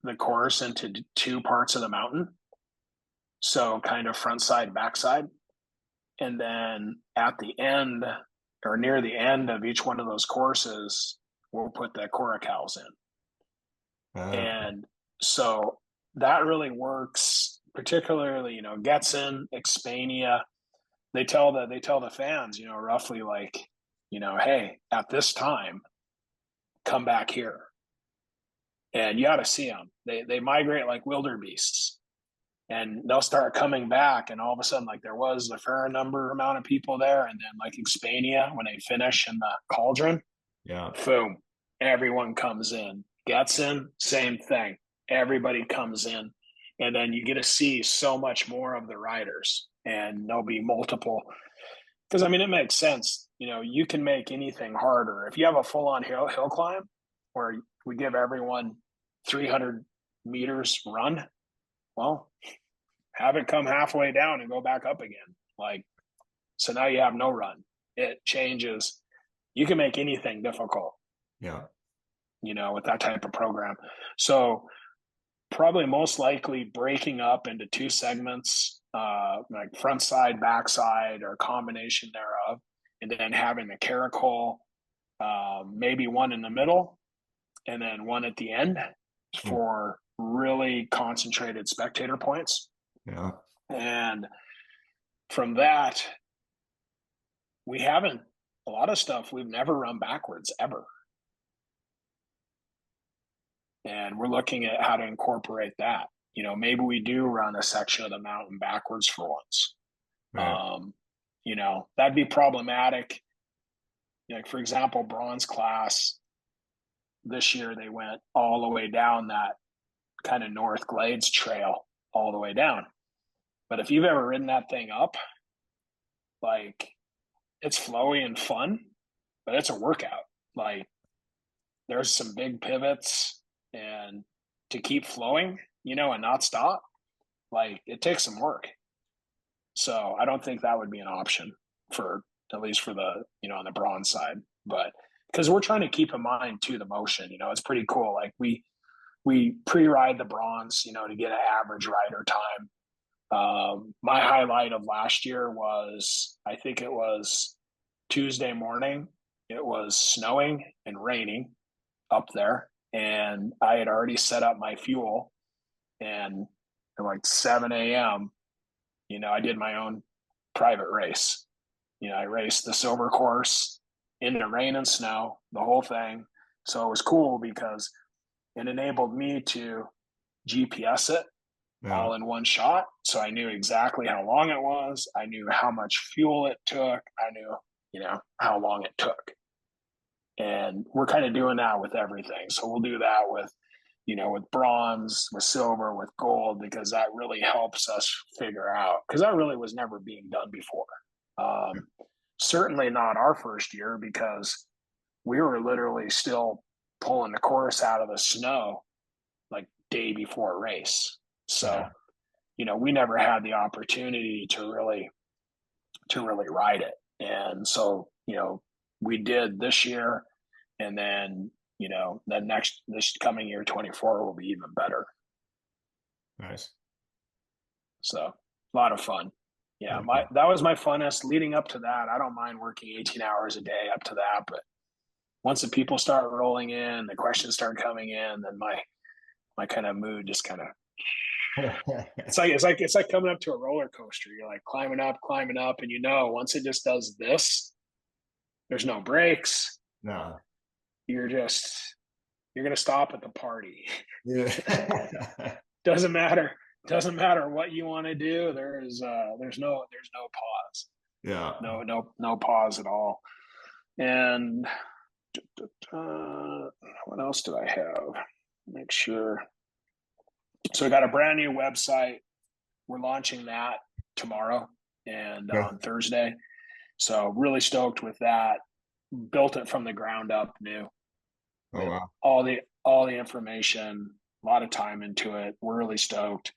[SPEAKER 2] the course into 2 parts of the mountain. So kind of front side, back side. And then at the end or near the end of each one of those courses, we'll put the coracals in. And so that really works, particularly, Getson, Expania. They tell the fans, roughly like, hey, at this time, come back here. And you ought to see them. They migrate like wildebeests, and they'll start coming back. And all of a sudden, like there was a fair amount of people there. And then like Expania, when they finish in the cauldron,
[SPEAKER 3] yeah,
[SPEAKER 2] boom, everyone comes in. Getson, same thing. Everybody comes in. And then you get to see so much more of the riders, and there'll be multiple. Because I mean, it makes sense. You can make anything harder. If you have a full-on hill climb where we give everyone 300 meters run, well, have it come halfway down and go back up again. Like, so now you have no run. It changes. You can make anything difficult.
[SPEAKER 3] Yeah.
[SPEAKER 2] With that type of program. So probably most likely breaking up into 2 segments, like front side, back side, or a combination thereof, and then having the caracol, maybe one in the middle, and then one at the end for really concentrated spectator points.
[SPEAKER 3] Yeah.
[SPEAKER 2] And from that, a lot of stuff we've never run backwards ever. And we're looking at how to incorporate that. Maybe we do run a section of the mountain backwards for once. Right. That'd be problematic. Like, for example, bronze class, this year they went all the way down that kind of North Glades trail all the way down. But if you've ever ridden that thing up, like, it's flowy and fun, but it's a workout. Like, there's some big pivots, and to keep flowing, and not stop, like, it takes some work. So I don't think that would be an option for, at least for the, on the bronze side. But because we're trying to keep in mind too the motion, it's pretty cool. Like we pre-ride the bronze, to get an average rider time. My highlight of last year was, I think it was Tuesday morning. It was snowing and raining up there, and I had already set up my fuel. And at like 7 a.m., I did my own private race. I raced the silver course in the rain and snow, the whole thing. So it was cool because it enabled me to GPS it all in one shot. So I knew exactly how long it was. I knew how much fuel it took. I knew, how long it took. And we're kind of doing that with everything. So we'll do that with, with bronze, with silver, with gold, because that really helps us figure out, because that really was never being done before. Certainly not our first year, because we were literally still pulling the course out of the snow like day before race. So, we never had the opportunity to really ride it. And so, we did this year, and then, this coming year, 24, will be even better.
[SPEAKER 3] Nice.
[SPEAKER 2] So a lot of fun. Yeah, that was my funnest leading up to that. I don't mind working 18 hours a day up to that, but once the people start rolling in, the questions start coming in, then my kind of mood just kind of it's like coming up to a roller coaster. You're like climbing up, and once it just does this, there's no brakes.
[SPEAKER 3] No.
[SPEAKER 2] You're gonna stop at the party.
[SPEAKER 3] Yeah.
[SPEAKER 2] Doesn't matter what you want to do. There's no pause.
[SPEAKER 3] Yeah.
[SPEAKER 2] No pause at all. And what else did I have? Make sure. So we got a brand new website. We're launching that tomorrow and on Thursday. So really stoked with that. Built it from the ground up new.
[SPEAKER 3] Oh wow.
[SPEAKER 2] All the information, a lot of time into it. We're really stoked.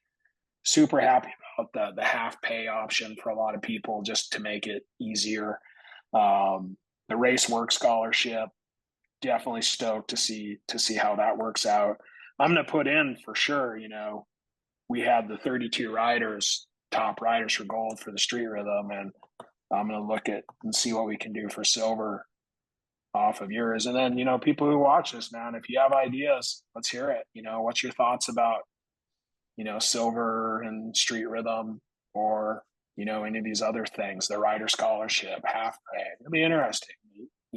[SPEAKER 2] Super happy about the half pay option for a lot of people, just to make it easier. The race work scholarship, definitely stoked to see how that works out. I'm going to put in for sure, we had the 32 riders, top riders for gold for the street rhythm, and I'm going to look at and see what we can do for silver off of yours. And then, people who watch this, man, if you have ideas, let's hear it. What's your thoughts about, silver and street rhythm, or, any of these other things, the rider scholarship, half pay? It'll be interesting.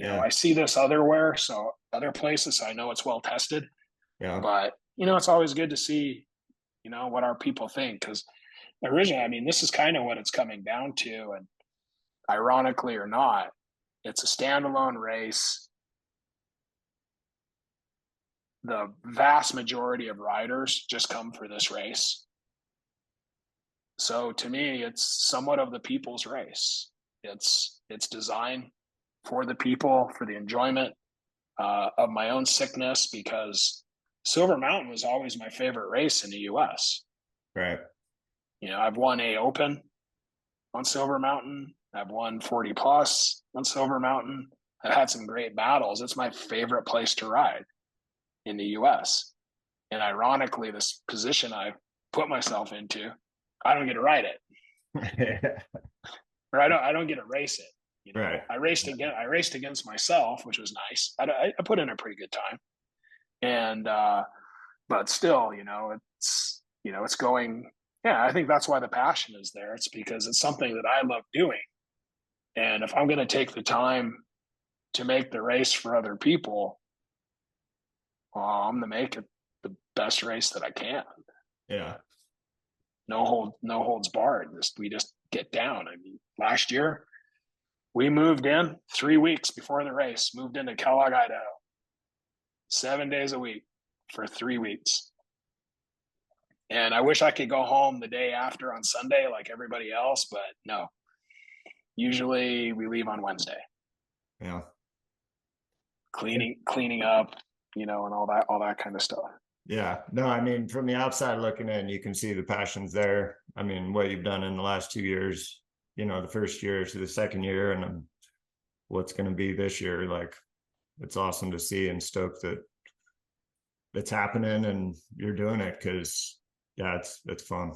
[SPEAKER 2] I see this otherwhere, so other places, so I know it's well tested.
[SPEAKER 3] Yeah.
[SPEAKER 2] But, it's always good to see, what our people think, because originally, this is kind of what it's coming down to. And ironically or not, it's a standalone race. The vast majority of riders just come for this race. So to me, it's somewhat of the people's race. It's designed for the people, for the enjoyment of my own sickness, because Silver Mountain was always my favorite race in the US.
[SPEAKER 3] Right.
[SPEAKER 2] I've won a Open on Silver Mountain. I've won 40 plus on Silver Mountain. I've had some great battles. It's my favorite place to ride in the US. And ironically, this position I put myself into, I don't get to ride it. Or I don't get to race it.
[SPEAKER 3] Right.
[SPEAKER 2] I raced against myself, which was nice. I put in a pretty good time. And but still, it's going. Yeah, I think that's why the passion is there. It's because it's something that I love doing. And if I'm going to take the time to make the race for other people, well, I'm going to make it the best race that I can.
[SPEAKER 3] Yeah.
[SPEAKER 2] No holds barred. We just get down. Last year we moved in 3 weeks before the race, moved into Kellogg, Idaho, 7 days a week for 3 weeks. And I wish I could go home the day after on Sunday like everybody else, but no. Usually we leave on Wednesday.
[SPEAKER 3] Yeah.
[SPEAKER 2] Cleaning up, and all that kind of stuff.
[SPEAKER 3] Yeah, no, I mean, from the outside looking in, you can see the passion's there. I mean, what you've done in the last 2 years, you know, the first year to the second year, and what's going to be this year. Like, it's awesome to see and stoked that it's happening and you're doing it because, yeah, it's fun.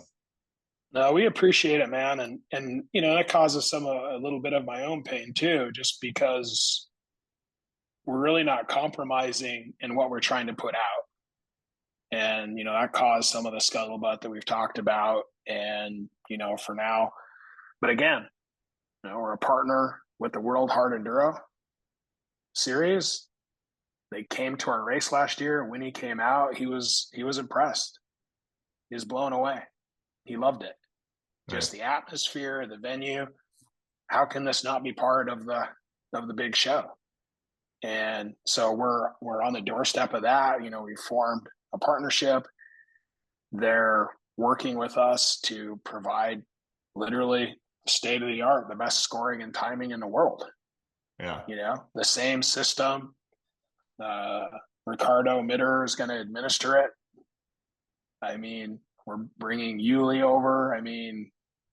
[SPEAKER 2] No, we appreciate it, man, and you know that causes a little bit of my own pain too, just because we're really not compromising in what we're trying to put out. And, you know, that caused some of the scuttlebutt that we've talked about. And, you know, for now, but again, you know, we're a partner with the World Hard Enduro Series. They came to our race last year. When he came out, he was impressed. He was blown away. He loved it. Just the atmosphere, the venue. How can this not be part of the big show? And so we're on the doorstep of that. You know, we formed a partnership. They're working with us to provide literally state of the art, the best scoring and timing in the world.
[SPEAKER 3] Yeah.
[SPEAKER 2] You know, the same system. Ricardo Mitter is going to administer it. I mean, we're bringing Yuli over. I mean,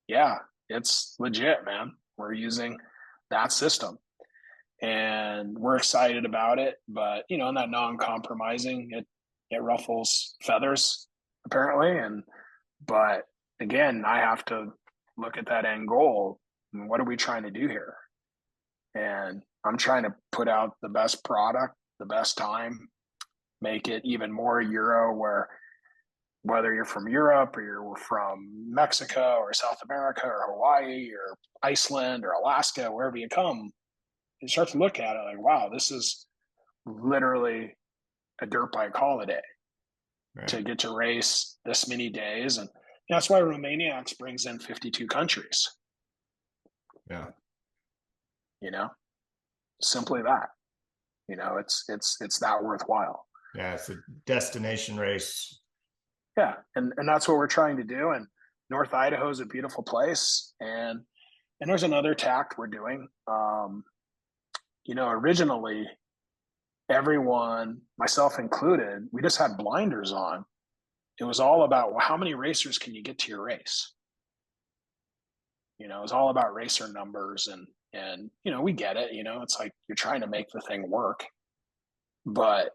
[SPEAKER 2] yeah, it's legit, man. We're using that system and we're excited about it. But, you know, in that non-compromising, it ruffles feathers apparently. But again, I have to look at that end goal. And what are we trying to do here? And I'm trying to put out the best product, the best time, make it even more Euro, where whether you're from Europe or you're from Mexico or South America or Hawaii or Iceland or Alaska, wherever you come, you start to look at it like, wow, this is literally a dirt bike holiday to get to race this many days. And that's why Romaniacs brings in 52 countries.
[SPEAKER 3] Yeah.
[SPEAKER 2] You know, simply that. You know, it's that worthwhile.
[SPEAKER 3] Yeah, it's a destination race.
[SPEAKER 2] Yeah, and that's what we're trying to do. And North Idaho is a beautiful place, and there's another tact we're doing. You know, originally, everyone, myself included, we just had blinders on. It was all about, well, how many racers can you get to your race? You know, it was all about racer numbers, and you know, we get it. You know, it's like you're trying to make the thing work, but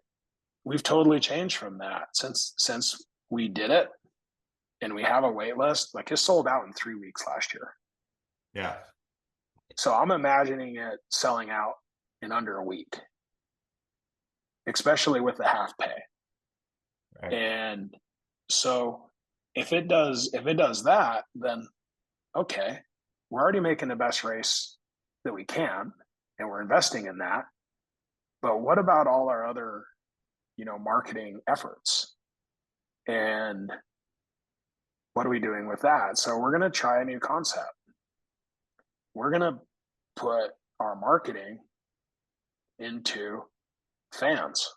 [SPEAKER 2] we've totally changed from that since we did it, and we have a wait list. Like, it sold out in 3 weeks last year.
[SPEAKER 3] Yeah.
[SPEAKER 2] So I'm imagining it selling out in under a week, especially with the half pay. Right. And so if it does that, then okay, we're already making the best race that we can, and we're investing in that. But what about all our other, you know, marketing efforts? And what are we doing with that? So we're going to try a new concept. We're going to put our marketing into fans,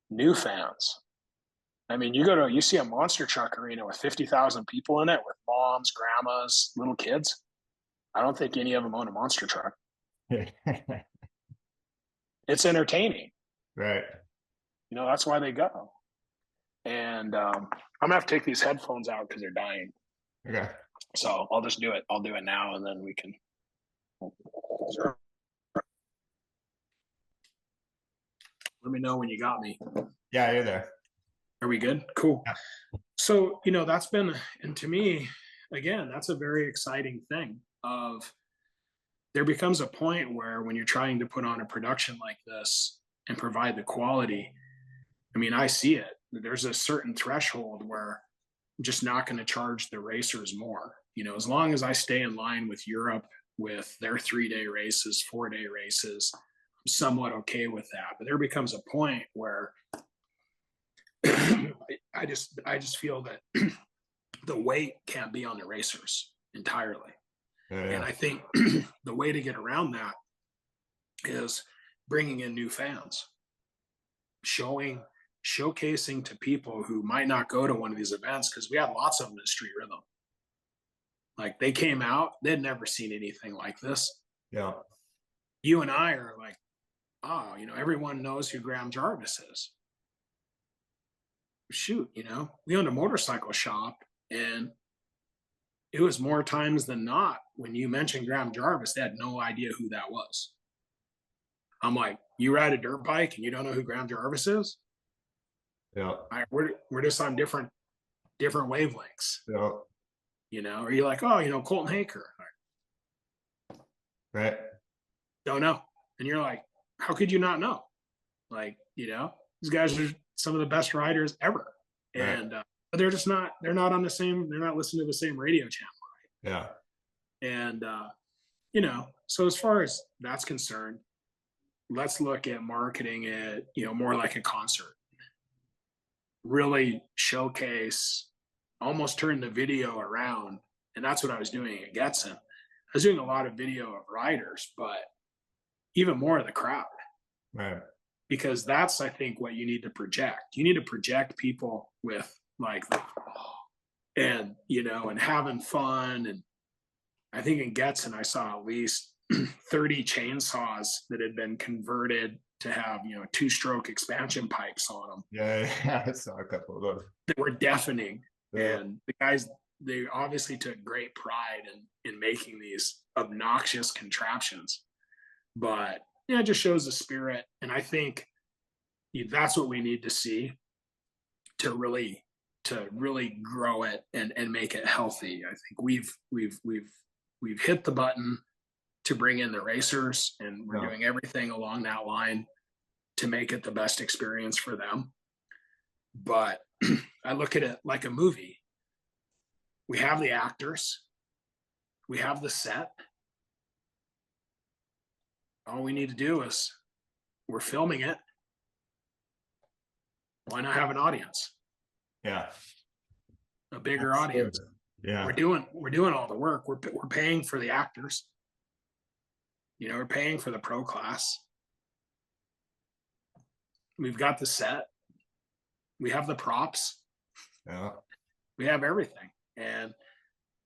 [SPEAKER 2] new fans. I mean, you see a monster truck arena with 50,000 people in it with moms, grandmas, little kids. I don't think any of them own a monster truck. It's entertaining.
[SPEAKER 3] Right.
[SPEAKER 2] You know, that's why they go. And I'm going to have to take these headphones out because they're dying.
[SPEAKER 3] Okay.
[SPEAKER 2] So I'll just do it. I'll do it now, and then we can. Let me know when you got me.
[SPEAKER 3] Yeah, you're there.
[SPEAKER 2] Are we good? Cool.
[SPEAKER 3] Yeah.
[SPEAKER 2] So, you know, that's been, and to me, again, that's a very exciting thing of there becomes a point where when you're trying to put on a production like this and provide the quality, I mean, I see it. There's a certain threshold where I'm just not going to charge the racers more. You know, as long as I stay in line with Europe with their 3-day races, 4-day races, I'm somewhat okay with that. But there becomes a point where I just feel that the weight can't be on the racers entirely. Yeah. And I think the way to get around that is bringing in new fans, showcasing to people who might not go to one of these events, because we have lots of them in Street Rhythm. Like, they came out, they'd never seen anything like this.
[SPEAKER 3] Yeah.
[SPEAKER 2] You and I are like, oh, you know, everyone knows who Graham Jarvis is. shoot, we owned a motorcycle shop, and it was more times than not when you mentioned Graham Jarvis, they had no idea who that was. I'm like, you ride a dirt bike and you don't know who Graham Jarvis is?
[SPEAKER 3] Yeah.
[SPEAKER 2] We're just on different wavelengths.
[SPEAKER 3] Yeah.
[SPEAKER 2] Or you're like, oh, Colton Haker.
[SPEAKER 3] Right.
[SPEAKER 2] Don't know. And you're like, how could you not know? Like, these guys are some of the best riders ever.
[SPEAKER 3] Right.
[SPEAKER 2] And but they're not on the same, they're not listening to the same radio channel.
[SPEAKER 3] Yeah.
[SPEAKER 2] And so as far as that's concerned, let's look at marketing it, more like a concert. Really showcase, almost turn the video around. And that's what I was doing at Getson. I was doing a lot of video of riders, but even more of the crowd.
[SPEAKER 3] Right.
[SPEAKER 2] Because that's, I think, what you need to project. You need to project people with and having fun. And I think in Getson, I saw at least 30 chainsaws that had been converted to have, 2-stroke expansion pipes on them.
[SPEAKER 3] Yeah, I saw a couple of those.
[SPEAKER 2] That were deafening.
[SPEAKER 3] Yeah.
[SPEAKER 2] And the guys, they obviously took great pride in making these obnoxious contraptions. But it just shows the spirit. And I think that's what we need to see to really grow it and make it healthy. I think we've hit the button to bring in the racers, and we're doing everything along that line to make it the best experience for them. But I look at it like a movie. We have the actors, we have the set. All we need to do is, we're filming it. Why not have an audience?
[SPEAKER 3] Yeah.
[SPEAKER 2] A bigger audience.
[SPEAKER 3] Yeah.
[SPEAKER 2] We're doing all the work. We're paying for the actors. We're paying for the pro class. We've got the set. We have the props.
[SPEAKER 3] Yeah.
[SPEAKER 2] We have everything. And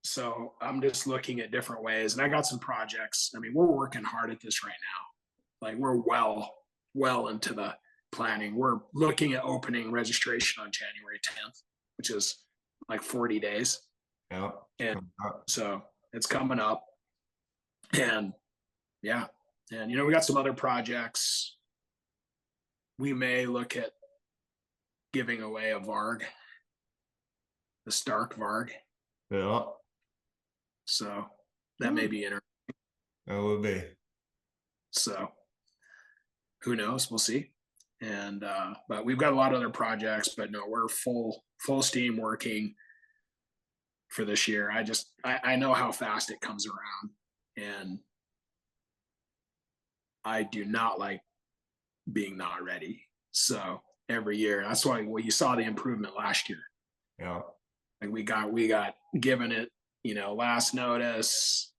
[SPEAKER 2] so I'm just looking at different ways. And I got some projects. I mean, we're working hard at this right now. Like, we're well into the planning. We're looking at opening registration on January 10th, which is like 40 days.
[SPEAKER 3] Yeah.
[SPEAKER 2] And so it's coming up. And yeah. And, we got some other projects. We may look at giving away a Varg, the Stark Varg.
[SPEAKER 3] Yeah.
[SPEAKER 2] So that may be interesting.
[SPEAKER 3] That would be.
[SPEAKER 2] So who knows? We'll see. And but we've got a lot of other projects, but no, we're full steam working for this year. I know how fast it comes around, and I do not like being not ready. So every year, that's why you saw the improvement last year.
[SPEAKER 3] Yeah.
[SPEAKER 2] Like we got given it, last notice,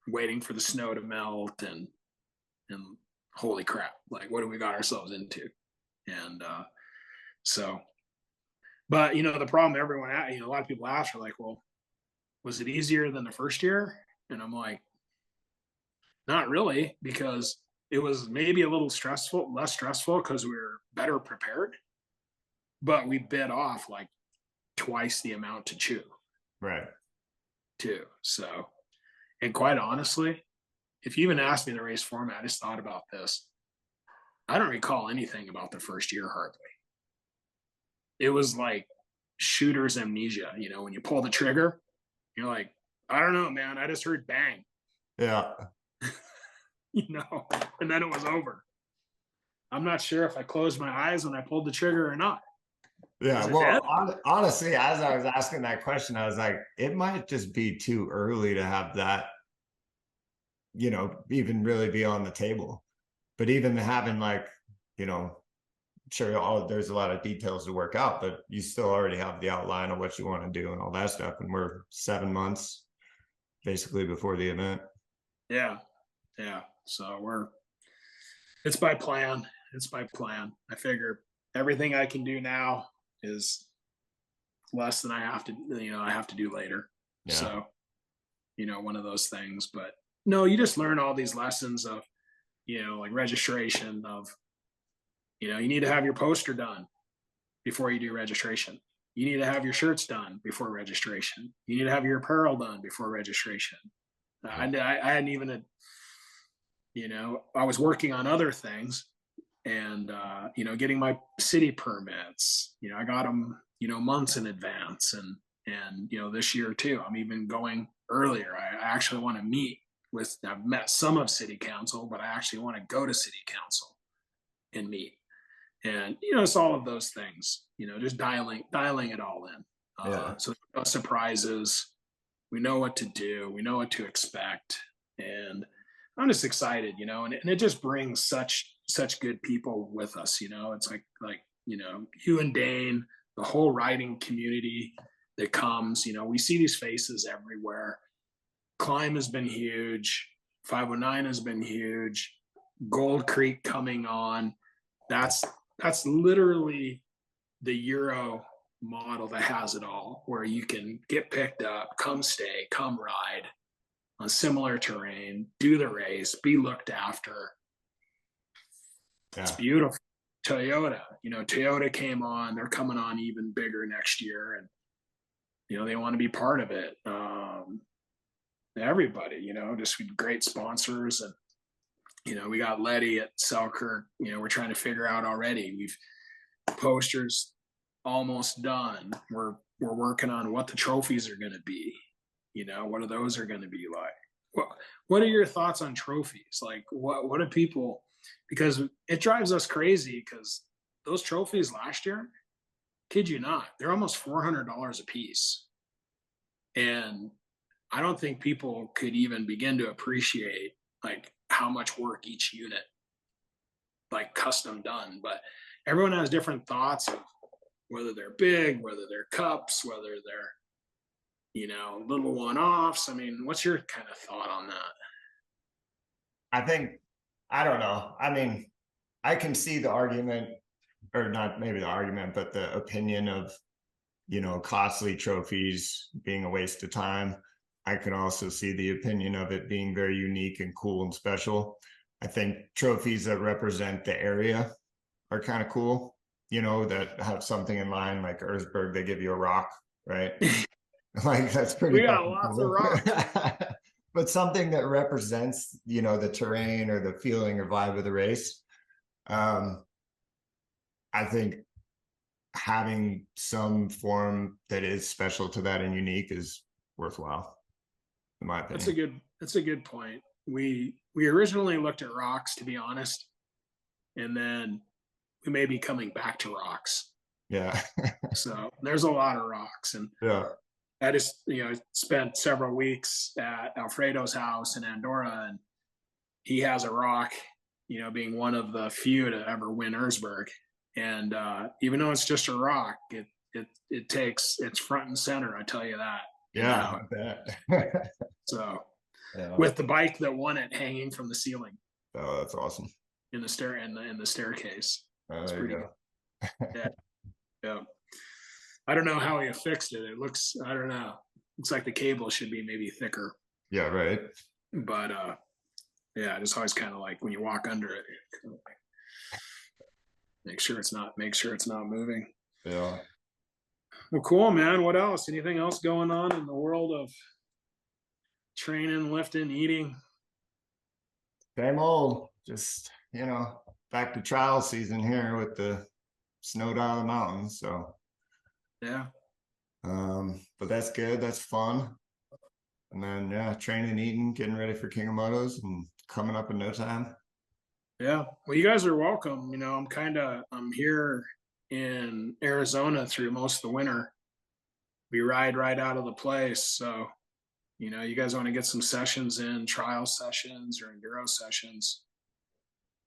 [SPEAKER 2] waiting for the snow to melt, and holy crap, like what do we got ourselves into? And so, but the problem everyone, a lot of people ask are like, well, was it easier than the first year? And I'm like, not really, because it was maybe a little less stressful because we were better prepared, but we bit off like twice the amount to chew.
[SPEAKER 3] Right.
[SPEAKER 2] Too. So, and quite honestly, if you even asked me the race format, I just thought about this. I don't recall anything about the first year hardly. It was like shooter's amnesia. When you pull the trigger, you're like, I don't know, man. I just heard bang.
[SPEAKER 3] Yeah.
[SPEAKER 2] And then it was over. I'm not sure if I closed my eyes when I pulled the trigger or not.
[SPEAKER 3] Yeah. Well, honestly, as I was asking that question, I was like, it might just be too early to have that, even really be on the table. But even having sure, there's a lot of details to work out, but you still already have the outline of what you want to do and all that stuff. And we're 7 months basically before the event.
[SPEAKER 2] Yeah. Yeah. So it's by plan. I figure everything I can do now is less than I have to do later. Yeah. So, one of those things, but no, you just learn all these lessons of, like registration of, you need to have your poster done. before you do registration. You need to have your shirts done before registration. You need to have your apparel done before registration. I hadn't even, I was working on other things and, getting my city permits, I got them, months in advance. And, this year too, I'm even going earlier. I actually want to meet with, I've met some of city council, but I actually want to go to city council and meet. And, it's all of those things, just dialing it all in. So no surprises. We know what to do. We know what to expect. And I'm just excited, and it just brings such good people with us. It's like, you and Dane, the whole riding community that comes, we see these faces everywhere. Climb has been huge. 509 has been huge. Gold Creek coming on. That's literally the Euro model that has it all, where you can get picked up, come stay, come ride on similar terrain, do the race, be looked after. It's beautiful. Toyota came on. They're coming on even bigger next year, and they want to be part of it. Everybody, just great sponsors, and we got Letty at Selkirk. We're trying to figure out already. We've posters almost done. We're working on what the trophies are going to be. What are those are going to be like? What are your thoughts on trophies? Like, what do people? Because it drives us crazy. Because those trophies last year, kid you not, they're almost $400 a piece, and I don't think people could even begin to appreciate like how much work each unit, like custom done. But everyone has different thoughts of whether they're big, whether they're cups, whether they're, little one-offs. I mean, what's your kind of thought on that?
[SPEAKER 3] I don't know. I mean, I can see the argument, or not maybe the argument, but the opinion of, costly trophies being a waste of time. I can also see the opinion of it being very unique and cool and special. I think trophies that represent the area are kind of cool, that have something in mind, like Erzberg, they give you a rock, right? Like that's pretty.
[SPEAKER 2] We got lots of rocks.
[SPEAKER 3] But something that represents, the terrain or the feeling or vibe of the race. I think having some form that is special to that and unique is worthwhile, in my opinion.
[SPEAKER 2] That's a good point. We originally looked at rocks, to be honest, and then we may be coming back to rocks.
[SPEAKER 3] Yeah.
[SPEAKER 2] So there's a lot of rocks, and I just spent several weeks at Alfredo's house in Andorra, and he has a rock, being one of the few to ever win Erzberg. And even though it's just a rock, it's front and center. I tell you that.
[SPEAKER 3] Yeah, I bet.
[SPEAKER 2] So, with the bike that won it hanging from the ceiling.
[SPEAKER 3] Oh, that's awesome.
[SPEAKER 2] In the staircase.
[SPEAKER 3] That's pretty good.
[SPEAKER 2] Yeah. I don't know how he fixed it. It looks, I don't know. Looks like the cable should be maybe thicker.
[SPEAKER 3] Yeah, right.
[SPEAKER 2] But it's always kind of like when you walk under it, make sure it's not moving.
[SPEAKER 3] Yeah.
[SPEAKER 2] Well, cool, man. What else? Anything else going on in the world of training, lifting, eating?
[SPEAKER 3] Same old. Just, back to trial season here with the snow down the mountains. So
[SPEAKER 2] yeah.
[SPEAKER 3] But that's good. That's fun. And then training, eating, getting ready for King of Motos and coming up in no time.
[SPEAKER 2] Yeah. Well, you guys are welcome. I'm here in Arizona through most of the winter. We ride right out of the place. So, you guys want to get some sessions in, trial sessions or enduro sessions.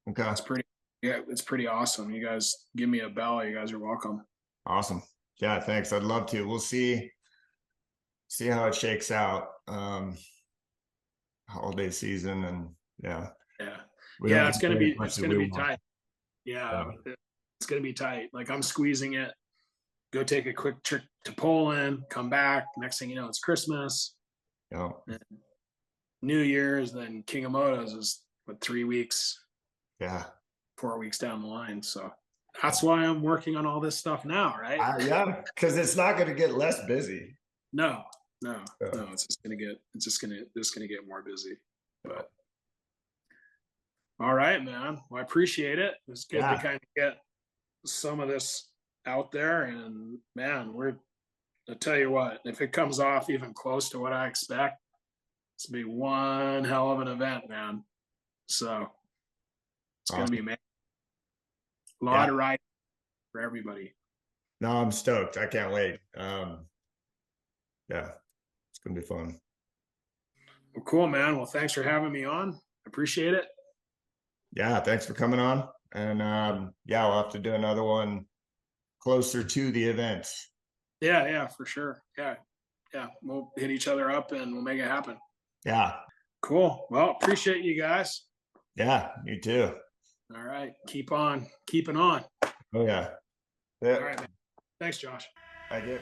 [SPEAKER 3] Okay.
[SPEAKER 2] It's pretty awesome. You guys give me a bell. You guys are welcome.
[SPEAKER 3] Awesome. Yeah, thanks. I'd love to. We'll see how it shakes out. Holiday season and it's gonna be
[SPEAKER 2] tight. It's gonna be tight. Like I'm squeezing it, go take a quick trip to Poland, come back, next thing you know it's Christmas, New Year's, then King of Motos is 3 weeks, 4 weeks down the line. So That's why I'm working on all this stuff now, right?
[SPEAKER 3] Yeah, because it's not going to get less busy.
[SPEAKER 2] No. It's just gonna get more busy. But all right, man. Well, I appreciate it. It's good to kind of get some of this out there. And man, I'll tell you what, if it comes off even close to what I expect, it's gonna be one hell of an event, man. So it's gonna be a lot of riding for everybody.
[SPEAKER 3] No, I'm stoked. I can't wait. Yeah, it's gonna be fun.
[SPEAKER 2] Well, cool, man. Well, thanks for having me on. Appreciate it.
[SPEAKER 3] Yeah, thanks for coming on. And we'll have to do another one closer to the event.
[SPEAKER 2] Yeah, for sure. Yeah. We'll hit each other up and we'll make it happen.
[SPEAKER 3] Yeah.
[SPEAKER 2] Cool. Well, appreciate you guys.
[SPEAKER 3] Yeah, you too.
[SPEAKER 2] All right. Keep on keeping on.
[SPEAKER 3] Oh yeah.
[SPEAKER 2] All right, man. Thanks, Josh.
[SPEAKER 3] I get.